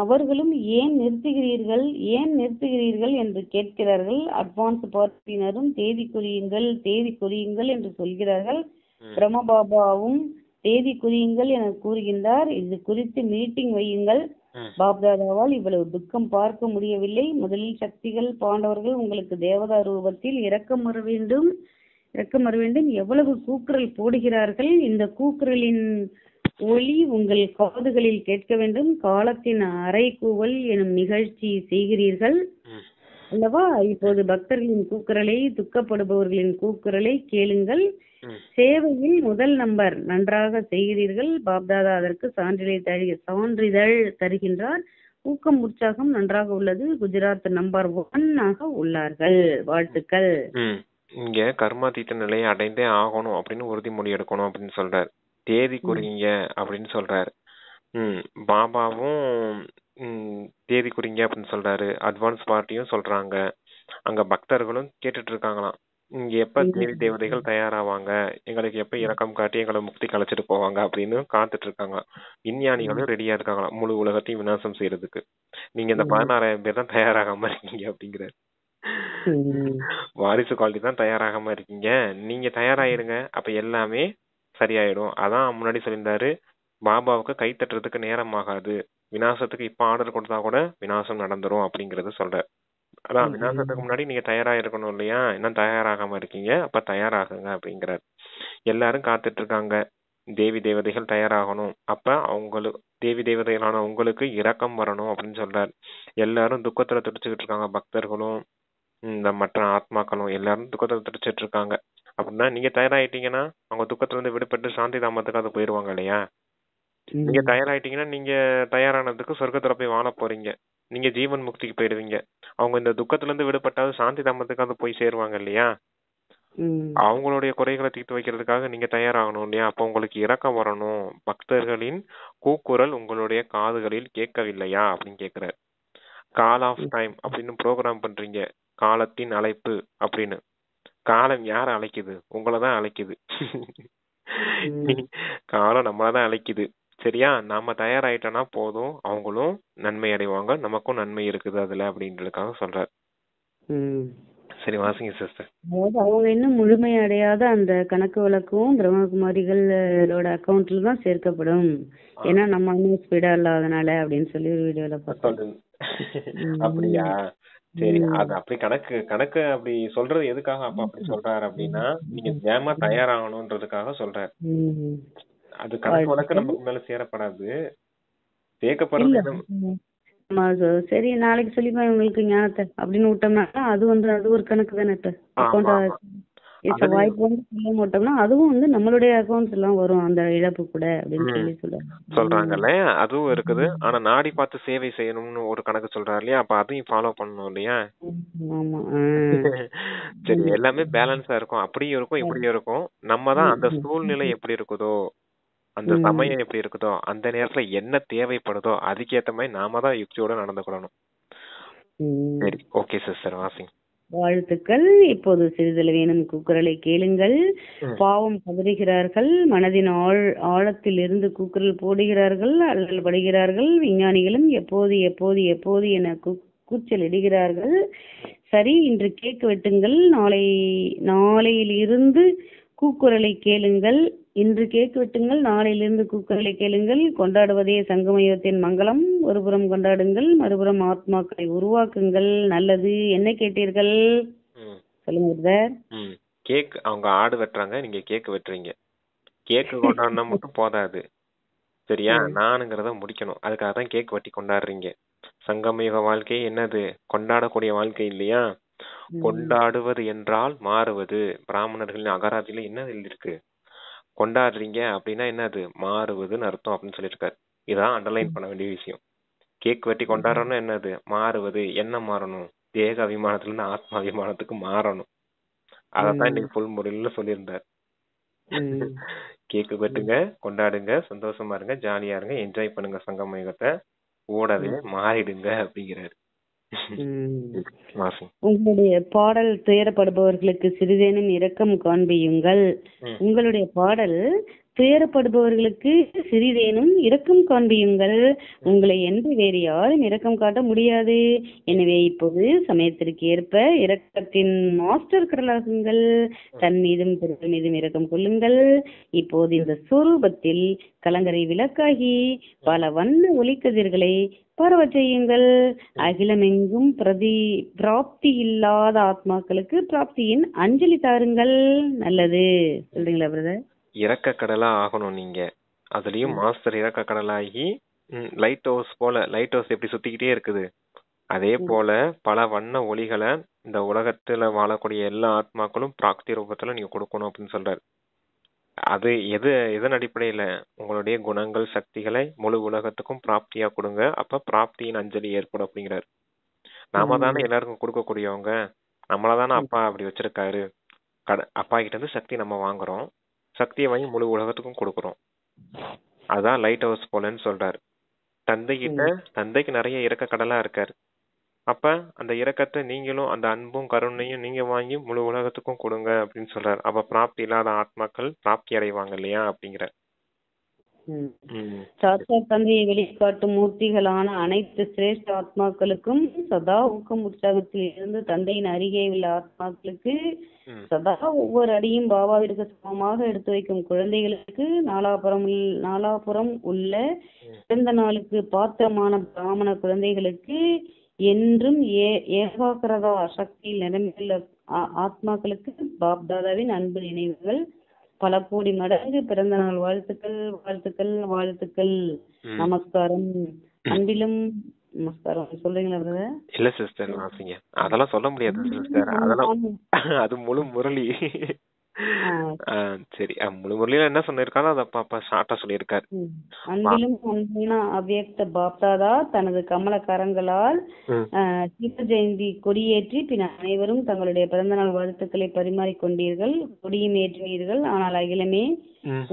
அவர்களும் ஏன் நிறுத்துகிறீர்கள் என்று கேட்கிறார்கள். அட்வான்ஸ் பார்ட்டினரும் தேதி குறியுங்கள் என்று சொல்கிறார்கள். பிரம்ம பாபாவும் தேதி குறியுங்கள் என கூறுகின்றார். இது குறித்து மீட்டிங் வையுங்கள். பாப்தாதாவால் இவ்வளவு துக்கம் பார்க்க முடியவில்லை. முதலில் சக்திகள் பாண்டவர்கள் உங்களுக்கு தேவதா ரூபத்தில் இரக்கம் வர வேண்டும். எவ்வளவு கூக்குரல் போடுகிறார்கள். இந்த கூக்குரலின் ஒளி உங்கள் காதுகளில் கேட்க வேண்டும். காலத்தின் அரை கூவல் எனும் நிகழ்ச்சி செய்கிறீர்கள் அல்லவா? இப்போது பக்தர்களின் கூக்குரலை, துக்கப்படுபவர்களின் கூக்குரலை கேளுங்கள். சேவையில் முதல் நம்பர் நன்றாக செய்கிறீர்கள். பாப்தாதா அதற்கு சான்றிதழ் தருகின்றார். ஊக்கம் உற்சாகம் நன்றாக உள்ளது. குஜராத் நம்பர் 1 உள்ளார்கள். வாழ்த்துக்கள். இங்க கர்மாதீத்த நிலையை அடைந்தே ஆகணும் அப்படின்னு உறுதிமொழி எடுக்கணும் அப்படின்னு சொல்றாரு. தேதி குறிங்க அப்படின்னு சொல்றாரு. பாபாவும் தேதி குறிங்க அப்படின்னு சொல்றாரு. அட்வான்ஸ் பார்ட்டியும் சொல்றாங்க. அங்க பக்தர்களும் கேட்டுட்டு இருக்காங்களாம். இங்க எப்ப தேவி தேவதைகள் தயாராவாங்க, எங்களுக்கு எப்ப இரக்கம் காட்டி எங்களை முக்தி கலைச்சிட்டு போவாங்க அப்படின்னு காத்துட்டு இருக்காங்க. விஞ்ஞானிகளும் ரெடியா இருக்காங்களாம் முழு உலகத்தையும் விநாசம் செய்யறதுக்கு. நீங்க இந்த 16,000 பேர் தான் தயாராகாம இருக்கீங்க அப்படிங்கிறாரு. வாரிசு குவாலிட்டி தான் தயாராகாம இருக்கீங்க, நீங்க தயாராயிருங்க, அப்ப எல்லாமே சரியாயிடும். அதான் முன்னாடி சொல்லியிருந்தாரு, பாபாவுக்கு கை தட்டுறதுக்கு நேரம் ஆகாது, விநாசத்துக்கு இப்ப ஆர்டர் கொடுத்தா கூட விநாசம் நடந்துரும் அப்படிங்கறது சொல்ற. அதான் விநாசத்துக்கு முன்னாடி நீங்க தயாரா இருக்கணும் இல்லையா, இன்னும் தயாராகாம இருக்கீங்க, அப்ப தயாராகுங்க அப்படிங்கிறார். எல்லாரும் காத்துட்டு இருக்காங்க, தேவி தேவதைகள் தயாராகணும், அப்ப அவங்களுக்கு தேவி தேவதைகளான உங்களுக்கு இரக்கம் வரணும் அப்படின்னு சொல்றாரு. எல்லாரும் துக்கத்துல துடிச்சுக்கிட்டு இருக்காங்க. பக்தர்களும் இந்த மற்ற ஆத்மாக்களும் எல்லாரும் துக்கத்துல துடிச்சிட்டு இருக்காங்க. அப்படின்னா நீங்க தயாராயிட்டீங்கன்னா அவங்க துக்கத்துல இருந்து விடுபட்டு சாந்தி தாமத்துக்கு அது போயிருவாங்க இல்லையா. நீங்க தயாராயிட்டீங்கன்னா நீங்க தயாரானதுக்கு சொர்க்கத்துல போய் வாழ போறீங்க, நீங்க ஜீவன் முக்திக்கு போயிடுவீங்க. அவங்க இந்த துக்கத்துல இருந்து விடுபட்டாவது சாந்தி தாமத்துக்கு அது போய் சேருவாங்க இல்லையா. அவங்களுடைய குறைகளை தீர்த்து வைக்கிறதுக்காக நீங்க தயாராகணும் இல்லையா. அப்ப உங்களுக்கு இரக்கம் வரணும். பக்தர்களின் கூக்குரல் உங்களுடைய காதுகளில் கேட்கவில்லையா அப்படின்னு கேக்குறாரு. கால் ஆஃப் டைம் அப்படின்னு ப்ரோக்ராம் பண்றீங்க, காலத்தின் அழைப்பு அப்படின்னு. காலம் யார அழைக்குது? உங்களதான் அழைக்குது. காலம் நம்மளதான் அழைக்குது. சரியா, நாம தயாராயிட்டோம்னா போதும், அவங்களும் நன்மை அடைவாங்க, நமக்கும் நன்மை இருக்குது அதுல அப்படின்றதுக்காக சொல்றாரு. சரி வாசிங்க சிஸ்டர். அதாவது அவங்க இன்னும் முழுமை அடையாத அந்த கணக்கு வழக்கும் பிரம்மகுமாரிகளோட அக்கௌண்ட்ல தான் சேர்க்கப்படும். ஏன்னா நம்ம இன்னும் ஸ்பீடா இல்லாதனால அப்படின்னு சொல்லி ஒரு வீடியோல பார்த்தோம். அப்படியா? சரி, அது அப்படி கணக்கு அப்படி சொல்றது எதுக்காக அப்ப அப்படி சொல்றாரு அப்படின்னா, நீங்க ஜெயமா தயாராகணும்ன்றதுக்காக சொல்றாரு. அது கணக்கு வழக்கு நமக்கு மேல சேரப்படாது, சேர்க்கப்படுறது. சரி நாளைக்கு சொல்லிப்பா உங்களுக்கு ஞானத்தை அப்படின்னு விட்டோம்னா அது ஒரு கணக்கு தானே. இப்ப வாய்ப்பு வந்து சொல்ல மாட்டோம்னா அதுவும் வந்து நம்மளுடைய அக்கௌண்ட்ஸ் எல்லாம் வரும் அந்த இழப்பு கூட அப்படின்னு சொல்லி சொல்றாங்கல்ல, அதுவும் இருக்குது. ஆனா நாடி பார்த்து சேவை செய்யணும்னு ஒரு கணக்கு சொல்றாரு இல்லையா, அப்ப அதையும் ஃபாலோ பண்ணணும் இல்லையா. சரி, எல்லாமே பேலன்ஸா இருக்கும், அப்படியும் இருக்கும் இப்படியும் இருக்கும். நம்ம தான் அந்த சூழ்நிலை எப்படி இருக்குதோ, அந்த சமயம் எப்படி இருக்குதோ, அந்த நேரத்துல என்ன தேவைப்படுதோ அதுக்கேத்த மாதிரி நாம தான் யுக்தியோட நடந்துக்கணும். சரி, ஓகே சிஸ்டர் வாசிங்க. வாழ்த்துக்கள். இப்போது சிறிதளவேனும் கூக்குரலை கேளுங்கள். பாவம் கதறுகிறார்கள், மனதின் ஆழத்தில் இருந்து கூக்குரல் போடுகிறார்கள், அல்லல் படுகிறார்கள். விஞ்ஞானிகளும் எப்போது எப்போது எப்போது என கூச்சலிடுகிறார்கள். சரி, இன்று கேக் வெட்டுங்கள், நாளையிலிருந்து கூக்குரலை கேளுங்கள். இன்று கேக் வெட்டுங்கள், நாளையிலிருந்து கூக்குரலை கேளுங்கள். கொண்டாடுவதே சங்கமயுகத்தின் மங்களம். ஒருபுறம் கொண்டாடுங்கள், மறுபுறம் ஆத்மாக்களை உருவாக்குங்கள். நல்லது. என்ன கேட்டீர்கள் சொல்லுங்க. கேக் அவங்க ஆடு வெட்டுறாங்க, நீங்க கேக் வெட்டுறீங்க. கேக்கு கொண்டாடினா மட்டும் போதாது சரியா, நானுங்கிறத முடிக்கணும். அதுக்காக தான் கேக் வெட்டி கொண்டாடுறீங்க. சங்கமயுக வாழ்க்கை என்னது? கொண்டாடக்கூடிய வாழ்க்கை இல்லையா. கொண்டாடுவது என்றால் மாறுவது. பிராமணர்களின் அகராதியில என்ன எழுதிருக்கு? கொண்டாடுறீங்க அப்படின்னா என்னது? மாறுவதுன்னு அர்த்தம் அப்படின்னு சொல்லியிருக்காரு. இதான் அண்டர்லைன் பண்ண வேண்டிய விஷயம். கேக் வெட்டி கொண்டாடுறோம்னா என்னது? மாறுவது. என்ன மாறணும்? தேக அபிமானத்துல இருந்து ஆத்மா அபிமானத்துக்கு மாறணும். அதத்தான் இன்னைக்கு ஃபுல் முறையில சொல்லியிருந்தார். கேக்கு வெட்டுங்க, கொண்டாடுங்க, சந்தோஷமா இருங்க, ஜாலியா இருங்க, என்ஜாய் பண்ணுங்க, சங்கமயுகத்தை ஓடவே மாறிடுங்க அப்படிங்கிறாரு. வாசி. உங்களுடைய பாடல் துயரப்படுபவர்களுக்கு சிறிதேனும் இரக்கம் காண்பியுங்கள். உங்களுடைய பாடல் துயரப்படுபவர்களுக்கு சிறிதேனும் இரக்கம் காண்பியுங்கள். உங்களை என்று வேறு யாரும் இரக்கம் காட்ட முடியாது. எனவே இப்போது சமயத்திற்கு ஏற்ப இரக்கத்தின் மாஸ்டர் கடலாகுங்கள். தன் மீதும் பிறர் மீதும் இரக்கம் கொள்ளுங்கள். இப்போது இந்த சொரூபத்தில் கலங்கரை விளக்காகி பல வண்ண ஒளிக்கதிர்களை பரவச் செய்யுங்கள். அகிலமெங்கும் பிராப்தி இல்லாத ஆத்மாக்களுக்கு பிராப்தியின் அஞ்சலி தாருங்கள். நல்லது சொல்றீங்களா பிரதர்? இறக்க கடலா ஆகணும் நீங்க. அதுலயும் மாஸ்டர் இறக்க கடலாகி லைட் ஹவுஸ் போல, லைட் ஹவுஸ் எப்படி சுத்திக்கிட்டே இருக்குது அதே போல பல வண்ண ஒளிகளை இந்த உலகத்துல வாழக்கூடிய எல்லா ஆத்மாக்களும் பிராப்தி ரூபத்துல நீங்க கொடுக்கணும் அப்படின்னு சொல்றாரு. அது எதன் அடிப்படையில? உங்களுடைய குணங்கள் சக்திகளை முழு உலகத்துக்கும் பிராப்தியா கொடுங்க. அப்ப பிராப்தியின் அஞ்சலி ஏற்படும் அப்படிங்கிறாரு. நாம தானே எல்லாருக்கும் கொடுக்கக்கூடியவங்க. நம்மளதானே அப்பா அப்படி வச்சிருக்காரு. அப்பா கிட்ட இருந்து சக்தி நம்ம வாங்குறோம். சக்தியை வாங்கி முழு உலகத்துக்கும் கொடுக்குறோம். அதான் லைட் ஹவுஸ் போலன்னு சொல்றாரு. தந்தைக்கு நிறைய இரக்க கடலா இருக்காரு. அப்ப அந்த இரக்கத்தை நீங்களும் அந்த அன்பும் கருணையும் நீங்க வாங்கி முழு உலகத்துக்கும் கொடுங்க அப்படின்னு சொல்றாரு. அப்ப பிராப்தி இல்லாத ஆத்மாக்கள் பிராப்தி அடைவாங்க இல்லையா அப்படிங்கிற சாத்தா தந்தையை வெளிக்காட்டும் மூர்த்திகளான அனைத்து சிரேஷ்ட ஆத்மாக்களுக்கும் சதா ஊக்கம் உற்சாகத்தில் இருந்து தந்தையின் அருகே உள்ள ஆத்மாக்களுக்கு சதா ஒவ்வொரு அடியும் பாபாவிற்கு சமமாக எடுத்து வைக்கும் குழந்தைகளுக்கு நாலாபுறம் உள்ள பிறந்த நாளுக்கு பாத்திரமான பிராமண குழந்தைகளுக்கு என்றும் ஏகாகிரதா சக்தியில் நிரம்பியுள்ள ஆத்மாக்களுக்கு பாப்தாதாவின் அன்பு நினைவுகள் பல கோடி மடங்கு பிறந்த நாள் வாழ்த்துக்கள் வாழ்த்துக்கள் வாழ்த்துக்கள். நமஸ்காரம். அன்பிலும் நமஸ்காரம். சொல்றீங்களா பிரதர்? இல்ல சிஸ்டர், வாசிங்க. அதெல்லாம் சொல்ல முடியாது சிஸ்டர். அதெல்லாம் அது முழு முரளி. சரி, முழு முரளியில என்ன சொல்லிருக்காரோ அதை அப்பா ஷார்ட்டா சொல்லியிருக்காரு. அன்பிலும் அன்பான அவ்வியக்த பாப்தாதா தனது கமல கரங்களால் சிவ ஜெயந்தி கொடியேற்றி பின் அனைவரும் தங்களுடைய பிறந்தநாள் வாழ்த்துக்களை பரிமாறிக்கொண்டீர்கள். கொடியும் ஏற்றினீர்கள். ஆனால் அகிலமே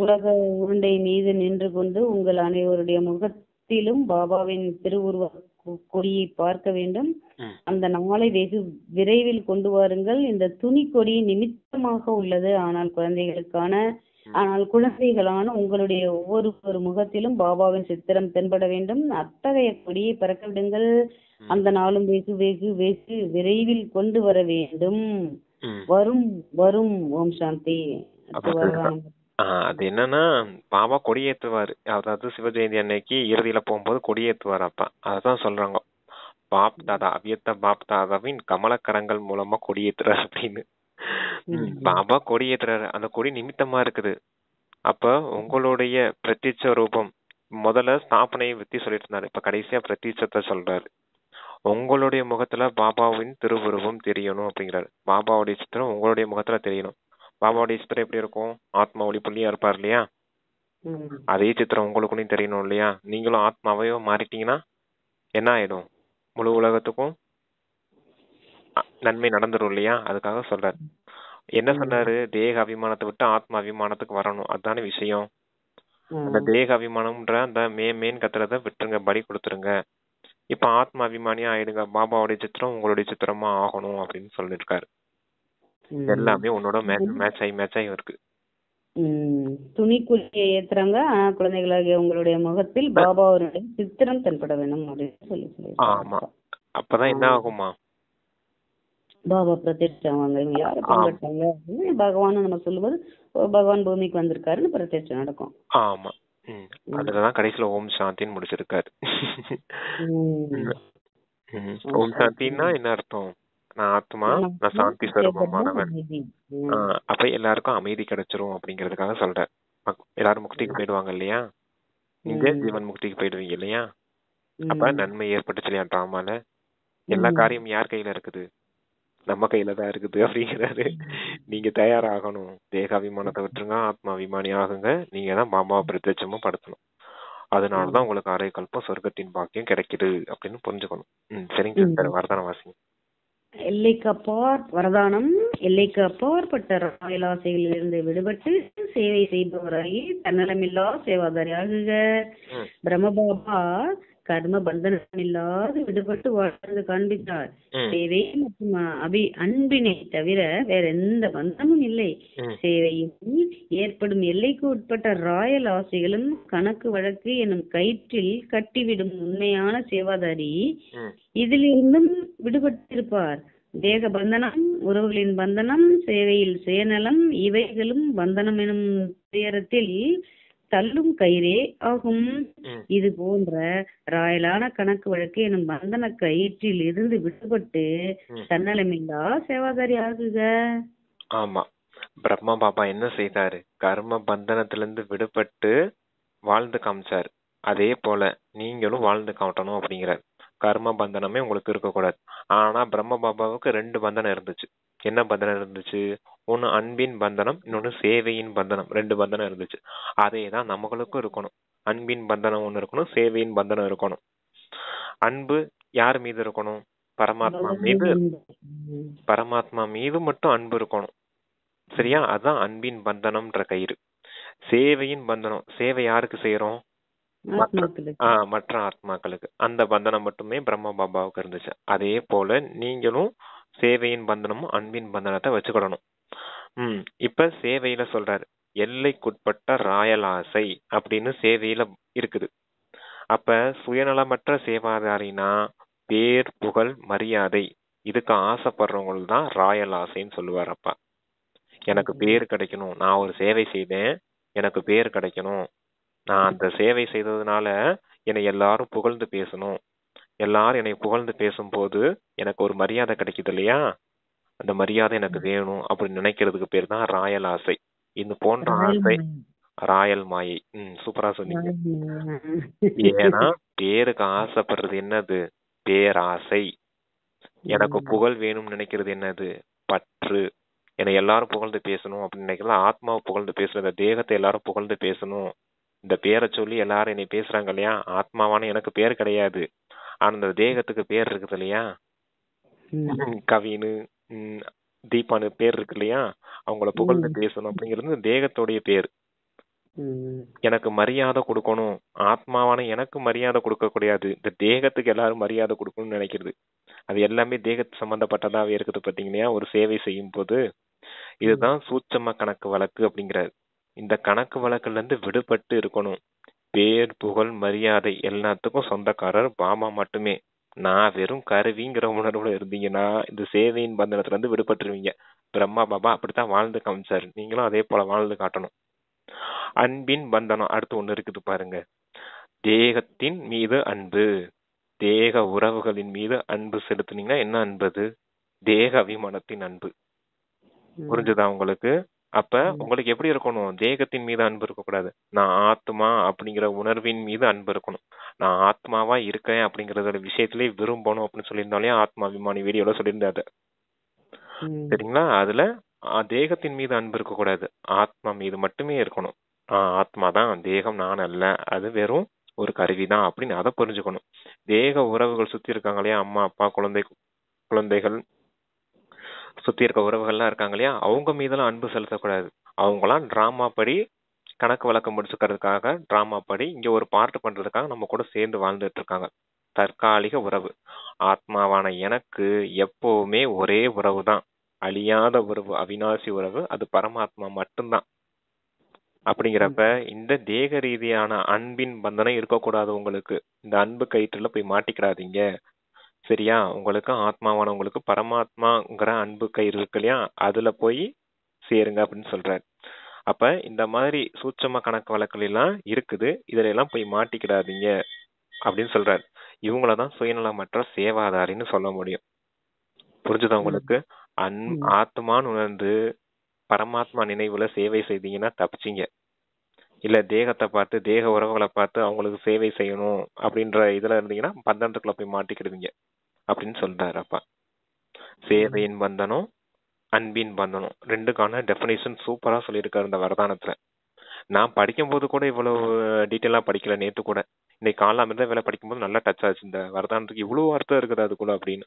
உலக உருண்டை மீது நின்று கொண்டு உங்கள் அனைவருடைய முகத்திலும் பாபாவின் திருவுருவ கொடியை பார்க்க வேண்டும். அந்த நாளை வெகு விரைவில் கொண்டு வாருங்கள். இந்த துணி கொடி நிமித்தமாக உள்ளது. ஆனால் குழந்தைகளான உங்களுடைய ஒவ்வொரு முகத்திலும் பாபாவின் சித்திரம் தென்பட வேண்டும். அத்தகைய கொடியை பறக்க விடுங்கள். அந்த நாளும் வெகு வெகு வெகு விரைவில் கொண்டு வர வேண்டும். வரும் வரும். ஓம் சாந்தி. அது என்னன்னா, பாபா கொடியேற்றுவாரு. அதாவது சிவஜெயந்தி அன்னைக்கு இறுதியில போகும்போது கொடியேற்றுவார். அப்ப அதான் சொல்றாங்க, பாப் தாதா அவ்வியத்த பாப் தாதாவின் கமலக்கரங்கள் மூலமா கொடியேற்றுறாரு அப்படின்னு. பாபா கொடியேற்றுறாரு. அந்த கொடி நிமித்தமா இருக்குது. அப்ப உங்களுடைய பிரத்யட்ச ரூபம் முதல்ல ஸ்தாபனையை பத்தி சொல்லிட்டு இருந்தாரு. இப்ப கடைசியா பிரத்யட்சத்தை சொல்றாரு. உங்களுடைய முகத்துல பாபாவின் திருவுருவம் தெரியணும் அப்படிங்கிறாரு. பாபாவுடைய சித்திரம் உங்களுடைய முகத்துல தெரியணும். பாபாவுடைய சித்திரம் எப்படி இருக்கும்? ஆத்மா ஒளி புள்ளியா இருப்பார் இல்லையா? அதே சித்திரம் உங்களுக்குன்னு தெரியணும் இல்லையா? நீங்களும் ஆத்மாவையோ மாறிட்டீங்கன்னா என்ன ஆயிடும்? முழு உலகத்துக்கும் நன்மை நடந்துடும் இல்லையா? அதுக்காக சொல்றாரு. என்ன சொன்னாரு? தேக அபிமானத்தை விட்டு ஆத்மா அபிமானத்துக்கு வரணும். அதுதானே விஷயம். அந்த தேக அபிமானம்ன்ற அந்த மேன் கத்துறத விட்டுருங்க, படி கொடுத்துருங்க. இப்ப ஆத்மா அபிமானியா ஆயிடுங்க. பாபாவுடைய சித்திரம் உங்களுடைய சித்திரமா ஆகணும் அப்படின்னு சொல்லிருக்காரு. எல்லாமே உன்னோட மேட்ச் ஆகி இருக்கு. துணிக்குள்ளியை ஏத்துறாங்க. ஆனா குழந்தைகளாகிய உங்களுடைய முகத்தில் பாபாவுடைய சித்திரம் தென்பட வேணும் அப்படின்னு சொல்லி. ஆமா, அப்பதான் என்ன ஆகுமா? பாபா பிரத்யட்சம் யாரை பின்பற்றாங்க பகவான் நம்ம சொல்லும்போது பகவான் பூமிக்கு வந்திருக்காருன்னு பிரத்யட்சம் நடக்கும். ஆமா, அதுலதான் கடைசியில ஓம் சாந்தின்னு முடிச்சிருக்காரு. ஓம் சாந்தின்னா என்ன அர்த்தம்? நான் ஆத்மா, நான் சாந்தி ஸ்வரூபமானவன். அப்ப எல்லாருக்கும் அமைதி கிடைச்சிரும் அப்படிங்கறதுக்காக சொல்றேன். எல்லாரும் முக்திக்கு போயிடுவாங்க இல்லையா? நீங்க ஜீவன் முக்திக்கு போயிடுவீங்க இல்லையா? அப்ப நன்மை ஏற்பட்டுச்சு இல்லையா? டிராமால எல்லா காரியம் யார் கையில இருக்குது? நம்ம கையில தான் இருக்குது அப்படிங்கிறாரு. நீங்க தயாராகணும். தேக அபிமானத்தை விட்டுருங்க, ஆத்மா அபிமானி ஆகுங்க. நீங்க தான் பாபாவை பிரத்யட்சமும் படுத்தணும். அதனாலதான் உங்களுக்கு அரை கல்பம் சொர்க்கத்தின் பாக்கியம் கிடைக்குது அப்படின்னு புரிஞ்சுக்கணும். சரிங்க சார், வரதான வாசிங்க. எல்லைக்கு அப்பார் வரதானம். எல்லைக்கு அப்பாற்பட்ட ராயல் ஆசைகளிலிருந்து விடுபட்டு சேவை செய்பவராகி தன்னலமில்லா சேவாதாரி ஆகுக. பிரம்மபாபா கர்ம பந்தனம் இல்லாது விடுபட்டு வாழ்ந்து காண்பித்தார். சேவை மற்றும் அன்பினை தவிர வேற எந்த பந்தமும் இல்லை. சேவையும் ஏற்படும் எல்லைக்கு உட்பட்ட ராயல் ஆசைகளும் கணக்கு வழக்கு எனும் கயிற்றில் கட்டிவிடும் உண்மையான சேவாதாரி இதிலிருந்தும் விடுபட்டிருப்பார். தேக பந்தனம், உறவுகளின் பந்தனம், சேவையில் சுயநலம் இவைகளும் பந்தனம் எனும் துயரத்தில் தள்ளும் கயிறே ஆகும். இது போன்ற ராயலான கணக்கு வழக்கு எனும் பந்தன கயிற்றில் இருந்து விடுபட்டு தன்னலமில்லா சேவாதாரி ஆகுக. ஆமா, பிரம்மா பாபா என்ன செய்தாரு? கர்ம பந்தனத்திலிருந்து விடுபட்டு வாழ்ந்து காமிச்சாரு. அதே போல நீங்களும் வாழ்ந்து காட்டணும் அப்படிங்கிறார். கர்ம பந்தனமே உங்களுக்கு இருக்கக்கூடாது. ஆனா பிரம்ம பாபாவுக்கு 2 பந்தனம் இருந்துச்சு. என்ன பந்தனம் இருந்துச்சு? ஒன்னு அன்பின் பந்தனம், இன்னொன்னு சேவையின் பந்தனம். 2 பந்தனம் இருந்துச்சு. அதே தான் நம்மளுக்கும் இருக்கணும். அன்பின் பந்தனம் ஒண்ணு இருக்கணும், சேவையின் பந்தனம் இருக்கணும். அன்பு யார் மீது இருக்கணும்? பரமாத்மா மீது. பரமாத்மா மீது மட்டும் அன்பு இருக்கணும். சரியா? அதான் அன்பின் பந்தனம்ன்ற கயிறு. சேவையின் பந்தனம், சேவை யாருக்கு செய்யறோம்? மற்ற ஆத்மாக்களுக்கு. அந்த பந்தனம் மட்டுமே பிரம்ம பாபாவுக்கு இருந்துச்சு. அதே போல நீங்களும் சேவையின் பந்தனமும் அன்பின் பந்தனத்தை வச்சுக்கிடணும். இப்ப சேவையில சொல்றாரு, எல்லைக்குட்பட்ட ராயல் ஆசை அப்படின்னு சேவையில இருக்குது. அப்ப சுயநலமற்ற சேவாதாரினா பேர், புகழ், மரியாதை இதுக்கு ஆசைப்படுறவங்க தான் ராயல் ஆசைன்னு சொல்லுவார் அப்பா. எனக்கு பேர் கிடைக்கணும், நான் ஒரு சேவை செய்தேன், எனக்கு பேர் கிடைக்கணும், நான் அந்த சேவை செய்ததுனால என்னை எல்லாரும் புகழ்ந்து பேசணும், எல்லாரும் என்னை புகழ்ந்து பேசும்போது எனக்கு ஒரு மரியாதை கிடைக்குது இல்லையா, அந்த மரியாதை எனக்கு வேணும் அப்படின்னு நினைக்கிறதுக்கு பேர் தான் ராயல் ஆசை. இது போன்ற ஆசை ராயல் மாயை. சூப்பரா சொன்னீங்க. ஏன்னா பேருக்கு ஆசைப்படுறது என்னது? பேராசை. எனக்கு புகழ் வேணும்னு நினைக்கிறது என்னது? பற்று. என்னை எல்லாரும் புகழ்ந்து பேசணும் அப்படின்னு நினைக்கிறது ஆத்மாவை புகழ்ந்து பேசுறது. தேகத்தை எல்லாரும் புகழ்ந்து பேசணும், இந்த பேரை சொல்லி எல்லாரும் என்னை பேசுறாங்க இல்லையா, ஆத்மாவான எனக்கு பேர் கிடையாது, ஆனா இந்த தேகத்துக்கு பேர் இருக்குது இல்லையா, கவின்னு தீபானு பேர் இருக்கு இல்லையா, அவங்கள புகழ்ந்து பேசணும் அப்படிங்கிறது தேகத்துடைய பேர். எனக்கு மரியாதை கொடுக்கணும், ஆத்மாவான எனக்கு மரியாதை கொடுக்க கூடாது, இந்த தேகத்துக்கு எல்லாரும் மரியாதை கொடுக்கணும்னு நினைக்கிறது. அது எல்லாமே தேகத்து சம்பந்தப்பட்டதாவே இருக்குது பாத்தீங்களா ஒரு சேவை செய்யும் போது. இதுதான் சூட்சம கணக்கு வழக்கு அப்படிங்கிறாரு. இந்த கணக்கு வழக்குல இருந்து விடுபட்டு இருக்கணும். பேர், புகழ், மரியாதை எல்லாத்துக்கும் சொந்தக்காரர் பாபா மட்டுமே. நான் வெறும் கருவிங்கிற உணர்வுல இருந்தீங்கன்னா இந்த சேவையின் பந்தனத்துல இருந்து விடுபட்டுருவீங்க. பிரம்மா பாபா அப்படித்தான் வாழ்ந்து காமிச்சாரு. நீங்களும் அதே போல வாழ்ந்து காட்டணும். அன்பின் பந்தனம் அடுத்து ஒண்ணு இருக்குது பாருங்க. தேகத்தின் மீது அன்பு, தேக உறவுகளின் மீது அன்பு செலுத்துனீங்கன்னா என்ன அன்பது? தேக அபிமானத்தின் அன்பு. புரிஞ்சுதா உங்களுக்கு? அப்ப உங்களுக்கு எப்படி இருக்கணும்? தேகத்தின் மீது அன்பு இருக்கக்கூடாது. நான் ஆத்மா அப்படிங்கிற உணர்வின் மீது அன்பு இருக்கணும். நான் ஆத்மாவா இருக்கேன் அப்படிங்கறதோட விஷயத்திலே விரும்பணும் அப்படின்னு சொல்லியிருந்தாலே ஆத்மா அபிமானி வீடியோல சொல்லியிருந்தாரு. சரிங்களா? அதுல தேகத்தின் மீது அன்பு இருக்கக்கூடாது, ஆத்மா மீது மட்டுமே இருக்கணும். ஆத்மா தான், தேகம் நான் அல்ல, அது வெறும் ஒரு கருவிதான் அப்படின்னு அதை புரிஞ்சுக்கணும். தேக உறவுகள் சுத்தி இருக்காங்க இல்லையா, அம்மா அப்பா குழந்தைகள் சுத்தி இருக்க உறவுகள்லாம் இருக்காங்க இல்லையா, அவங்க மீதெல்லாம் அன்பு செலுத்தக்கூடாது. அவங்களாம் டிராமா படி கணக்கு வழக்கம் முடிச்சுக்கிறதுக்காக டிராமா படி இங்க ஒரு பார்ட் பண்றதுக்காக நம்ம கூட சேர்ந்து வாழ்ந்துட்டு இருக்காங்க. தற்காலிக உறவு. ஆத்மாவான எனக்கு எப்பவுமே ஒரே உறவு தான், அழியாத உறவு, அவிநாசி உறவு, அது பரமாத்மா மட்டும்தான். அப்படிங்கிறப்ப இந்த தேக ரீதியான அன்பின் பந்தனம் இருக்கக்கூடாது உங்களுக்கு. இந்த அன்பு கயிற்றுல போய் மாட்டிக்கிறாதீங்க. சரியா? உங்களுக்கு ஆத்மாவானவங்களுக்கு பரமாத்மாங்கிற அன்பு கயிறு இருக்கு இல்லையா, அதுல போய் சேருங்க அப்படின்னு சொல்றாரு. அப்ப இந்த மாதிரி சூட்சம கணக்கு வழக்குகள் எல்லாம் இருக்குது, இதுல எல்லாம் போய் மாட்டிக்கிடாதீங்க அப்படின்னு சொல்றாரு. இவங்களதான் சுயநலமற்ற சேவாதாரின்னு சொல்ல முடியும். புரிஞ்சுதா உங்களுக்கு? ஆத்மான்னு உணர்ந்து பரமாத்மா நினைவுல சேவை செய்தீங்கன்னா தப்பிச்சிங்க. இல்ல தேகத்தை பார்த்து, தேக உறவுகளை பார்த்து அவங்களுக்கு சேவை செய்யணும் அப்படின்ற இதுல இருந்தீங்கன்னா பந்தனத்துக்குள்ள போய் மாட்டிக்கிடுவீங்க அப்படின்னு சொல்றாரு அப்பா. சேவையின் பந்தனம், அன்பின் பந்தனம், ரெண்டுக்கான டெஃபினேஷன் சூப்பரா சொல்லியிருக்காரு இந்த வரதானத்துல. நான் படிக்கும் போது கூட இவ்வளவு டீட்டெயிலா படிக்கல. நேத்து கூட இன்னைக்கு காலைல அமிர்த வேலை படிக்கும்போது நல்லா டச் ஆச்சு. இந்த வரதானத்துக்கு இவ்வளவு அர்த்தம் இருக்குது அதுக்குள்ள அப்படின்னு.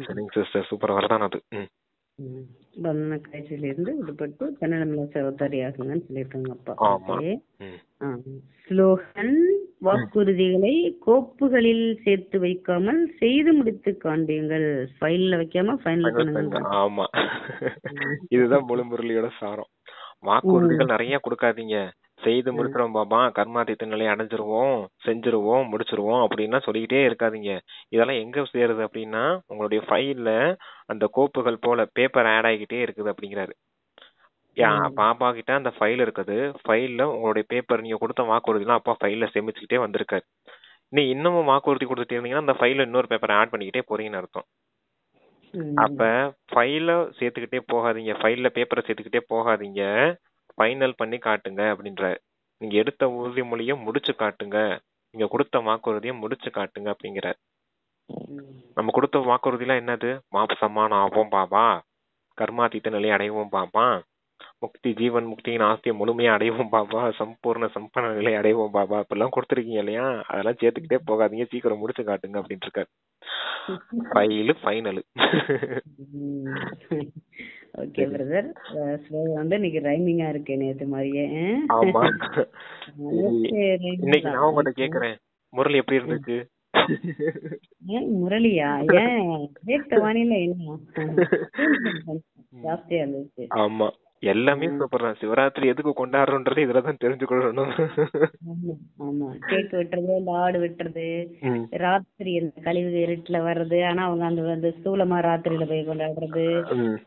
சரிங்க சிஸ்டர், சூப்பர் வரதானம் அது. பந்தன கயிற்றிலிருந்து விடுபட்டு தன்னலமில்லா சேவாதாரி ஆகுங்கன்னு சொல்லியிருக்காங்க அப்பா. ஸ்லோகன் வாக்குறுதிகளை கோப்புகளில் சேர்த்து வைக்காமல் செய்து முடித்து காண்பீங்கள். ஃபைல்ல வைக்காம ஃபைனல் பண்ணுங்க. ஆமா, இதுதான் முழு முரளியோட சாரம். வாக்குறுதிகள் நிறைய கொடுக்காதீங்க. செய்து முடிச்சிடும் பாபா, கர்மாதித்த நிலையை அடைஞ்சிருவோம், செஞ்சிருவோம், முடிச்சிருவோம் அப்படின்னா சொல்லிக்கிட்டே இருக்காதீங்க. இதெல்லாம் எங்க சேருது அப்படின்னா உங்களுடைய ஃபைல்ல அந்த கோப்புகள் போல பேப்பர் ஆட் ஆகிக்கிட்டே இருக்குது அப்படிங்கிறாரு. பாபா கிட்ட அந்த ஃபைல் இருக்குது. ஃபைல்ல உங்களுடைய பேப்பர் நீங்க கொடுத்த வாக்குறுதிலாம் அப்பா ஃபைல்ல சேமிச்சுக்கிட்டே வந்திருக்காரு. நீ இன்னமும் வாக்குறுதி கொடுத்துட்டு இருந்தீங்கன்னா அந்த ஃபைல்ல இன்னொரு பேப்பர் ஆட் பண்ணிக்கிட்டே போறீங்கன்னு அர்த்தம். அப்ப ஃபைல சேர்த்துக்கிட்டே போகாதீங்க, ஃபைல்ல பேப்பரை சேர்த்துக்கிட்டே போகாதீங்க, ஃபைனல் பண்ணி காட்டுங்க அப்படின்ற. நீங்க எடுத்த உறுதிமொழியை முடிச்சு காட்டுங்க, நீங்க கொடுத்த வாக்குறுதியை முடிச்சு காட்டுங்க அப்படிங்கிற. நம்ம கொடுத்த வாக்குறுதிலாம் என்னது? சமானம் ஆவோம் பாபா, கர்மாதீத்த நிலையை அடைவோம் பாபா, முக்தி ஜீவன் முக்தியின் ஆஸ்தியை முழுமையா அடைவோம் பாபா, சம்பூர்ண சம்பன நிலை அடைவோம் பாபா, இப்பெல்லாம் கொடுத்துருக்கீங்க இல்லையா, அதெல்லாம் சேர்த்துக்கிட்டே போகாதீங்க, சீக்கிரம் முடிச்சு காட்டுங்க அப்படின்னு இருக்காரு. ஃபைனல். ஓகே பிரதர், ஸ்லோகம் வந்து இன்னைக்கு ரைமிங்கா இருக்கு நேத்து மாதிரியே. ஆமா. இன்னைக்கு நான் உங்ககிட்ட கேக்குறேன், முரளி எப்படி இருந்துச்சு? முரளியா? ஏன் கேட்ட வானில என்ன ஜாஸ்தியா இருந்துச்சு. ஆமா, எல்லாமே சூப்பர் தான். சிவராத்திரி எதுக்கு கொண்டாடுறோன்றது இதுலதான் தெரிஞ்சுக்கணும். ஆமா, கேக் வெட்டுறது, இந்த ஆடு வெட்டுறது, ராத்திரி அந்த கழிவு இருட்டுல வர்றது, ஆனா அவங்க அந்த ஸ்தூலமா ராத்திரியில போய் கொண்டாடுறது.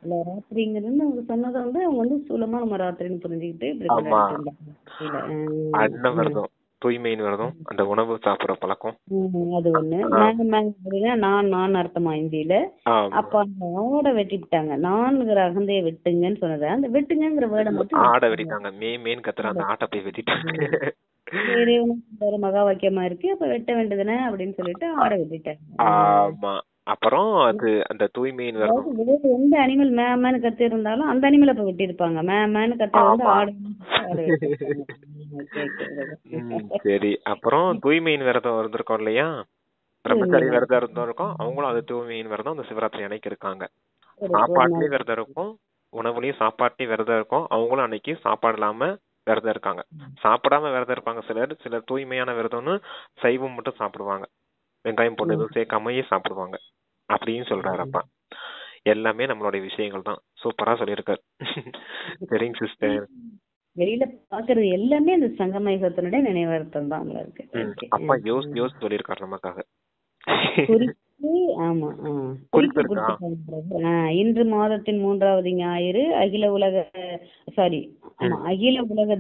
இல்ல ராத்திரிங்கிறது அவங்க சொன்னதை வந்து அவங்க வந்து ஸ்தூலமா நம்ம ராத்திரின்னு புரிஞ்சுக்கிட்டு இப்படி கொண்டாடிட்டு இருந்தாங்க. தூய்மையின் விரதம், அந்த உணவு சாப்பிடுற பழக்கம், அது ஒண்ணு. நான் அர்த்தமா இந்தியில. அப்ப அந்த ஆடை வெட்டிவிட்டாங்க. நான்கிற அகந்தைய வெட்டுங்கன்னு சொன்னத அந்த வெட்டுங்கிற வேர்டை மட்டும் ஆடை வெட்டிட்டாங்க. மேன் கத்துற அந்த ஆட்டை போய் வெட்டிட்டாங்க. சரி, ஒரு மகா வாக்கியமா இருக்கு, அப்ப வெட்ட வேண்டியதுனே அப்படின்னு சொல்லிட்டு ஆடை வெட்டிட்டாங்க. ஆமா, அப்புறம் அது அந்த தூய்மையின் விரதம். எந்த அனிமல் மேமேன்னு கத்து இருந்தாலும் அந்த அனிமலை இப்ப வெட்டி இருப்பாங்க. மேமேன்னு கத்த வந்து ஆடு. சரி, அப்புறம் தூய்மையின் விரதம் இருந்திருக்கோம் இல்லையா, பிரம்மச்சாரி விரதம் இருந்திருக்கோம். அவங்களும் அது தூய்மையின் விரதம் அந்த சிவராத்திரி அன்னைக்கு இருக்காங்க. சாப்பாட்டுலயும் விரதம் இருக்கும், உணவுலயும் சாப்பாட்டுலயும் விரதம் இருக்கும். அவங்களும் அன்னைக்கு சாப்பாடு இல்லாம விரதம் இருக்காங்க. சாப்பிடாம விரதம் இருப்பாங்க சிலர் தூய்மையான விரதம்னு சைவம் மட்டும் சாப்பிடுவாங்க, வெங்காயம் போட்டு எதுவும் சேர்க்காமயே சாப்பிடுவாங்க அப்படின்னு சொல்றாருப்பா. எல்லாமே நம்மளுடைய விஷயங்கள் தான். சூப்பரா சொல்லியிருக்காரு. சரிங்க சிஸ்டர். வெளியில பாக்குறது எல்லாமே அந்த சங்கமயுகத்தினுடைய நினைவார்த்தம் தான் இருக்கு. அப்பா யோசி சொல்லியிருக்காரு நமக்காக. ஆமா, இன்று மாதத்தின் 3வது ஞாயிறு அகில உலக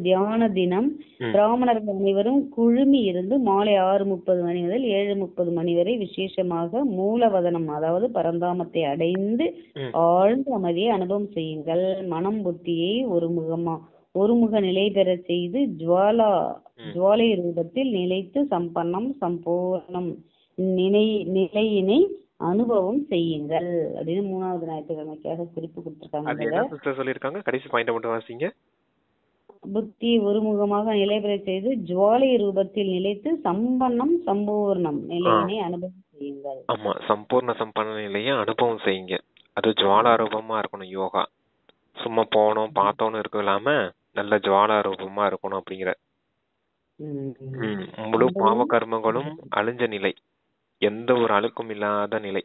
தியான தினம். பிராமணர்கள் அனைவரும் குழுமி இருந்து மாலை 6:30 மணி முதல் 7:30 மணி வரை விசேஷமாக மூலவதனம், அதாவது பரந்தாமத்தை அடைந்து ஆழ்ந்த அமைதியை அனுபவம் செய்யுங்கள். மனம் புத்தியை ஒருமுக நிலை பெற செய்து ஜுவாலை ரூபத்தில் நிலைத்து சம்பன்னம் சம்பூர்ணம் நிலையினை அனுபவம் செய்யுங்கள் அப்படின்னு 3வது ஞாயிற்றுக்கிழமைக்காக குறிப்பு கொடுத்திருக்காங்க. கடைசி பாயிண்ட் மட்டும் வாசிங்க. புத்தி ஒருமுகமாக நிலை பெற செய்து ஜுவாலை ரூபத்தில் நிலைத்து சம்பன்னம் சம்பூர்ணம் நிலையினை அனுபவம் செய்யுங்கள். ஆமா, சம்பூர்ண சம்பன்ன நிலையை அனுபவம் செய்யுங்க. அது ஜுவாலா ரூபமா இருக்கணும். யோகா சும்மா போனோம் பார்த்தோன்னு இருக்க இல்லாம நல்ல ஜுவாலா ரூபமா இருக்கணும் அப்படிங்கிற. முழு பாவ கர்மங்களும் அழிஞ்ச நிலை, எந்த ஒரு அழுக்கும் இல்லாத நிலை.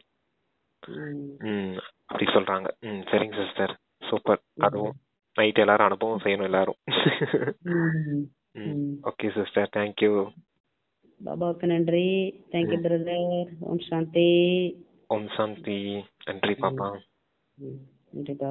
அப்படி சொல்றாங்க. சரிங்க சிஸ்டர், சூப்பர். அதுவும் நைட் எல்லாரும் அனுபவம் செய்யணும் எல்லாரும். Okay sister, thank you. பாபாவுக்கு நன்றி. Thank you brother. ஓம் சாந்தி. ஓம் சாந்தி. நன்றி பாபா.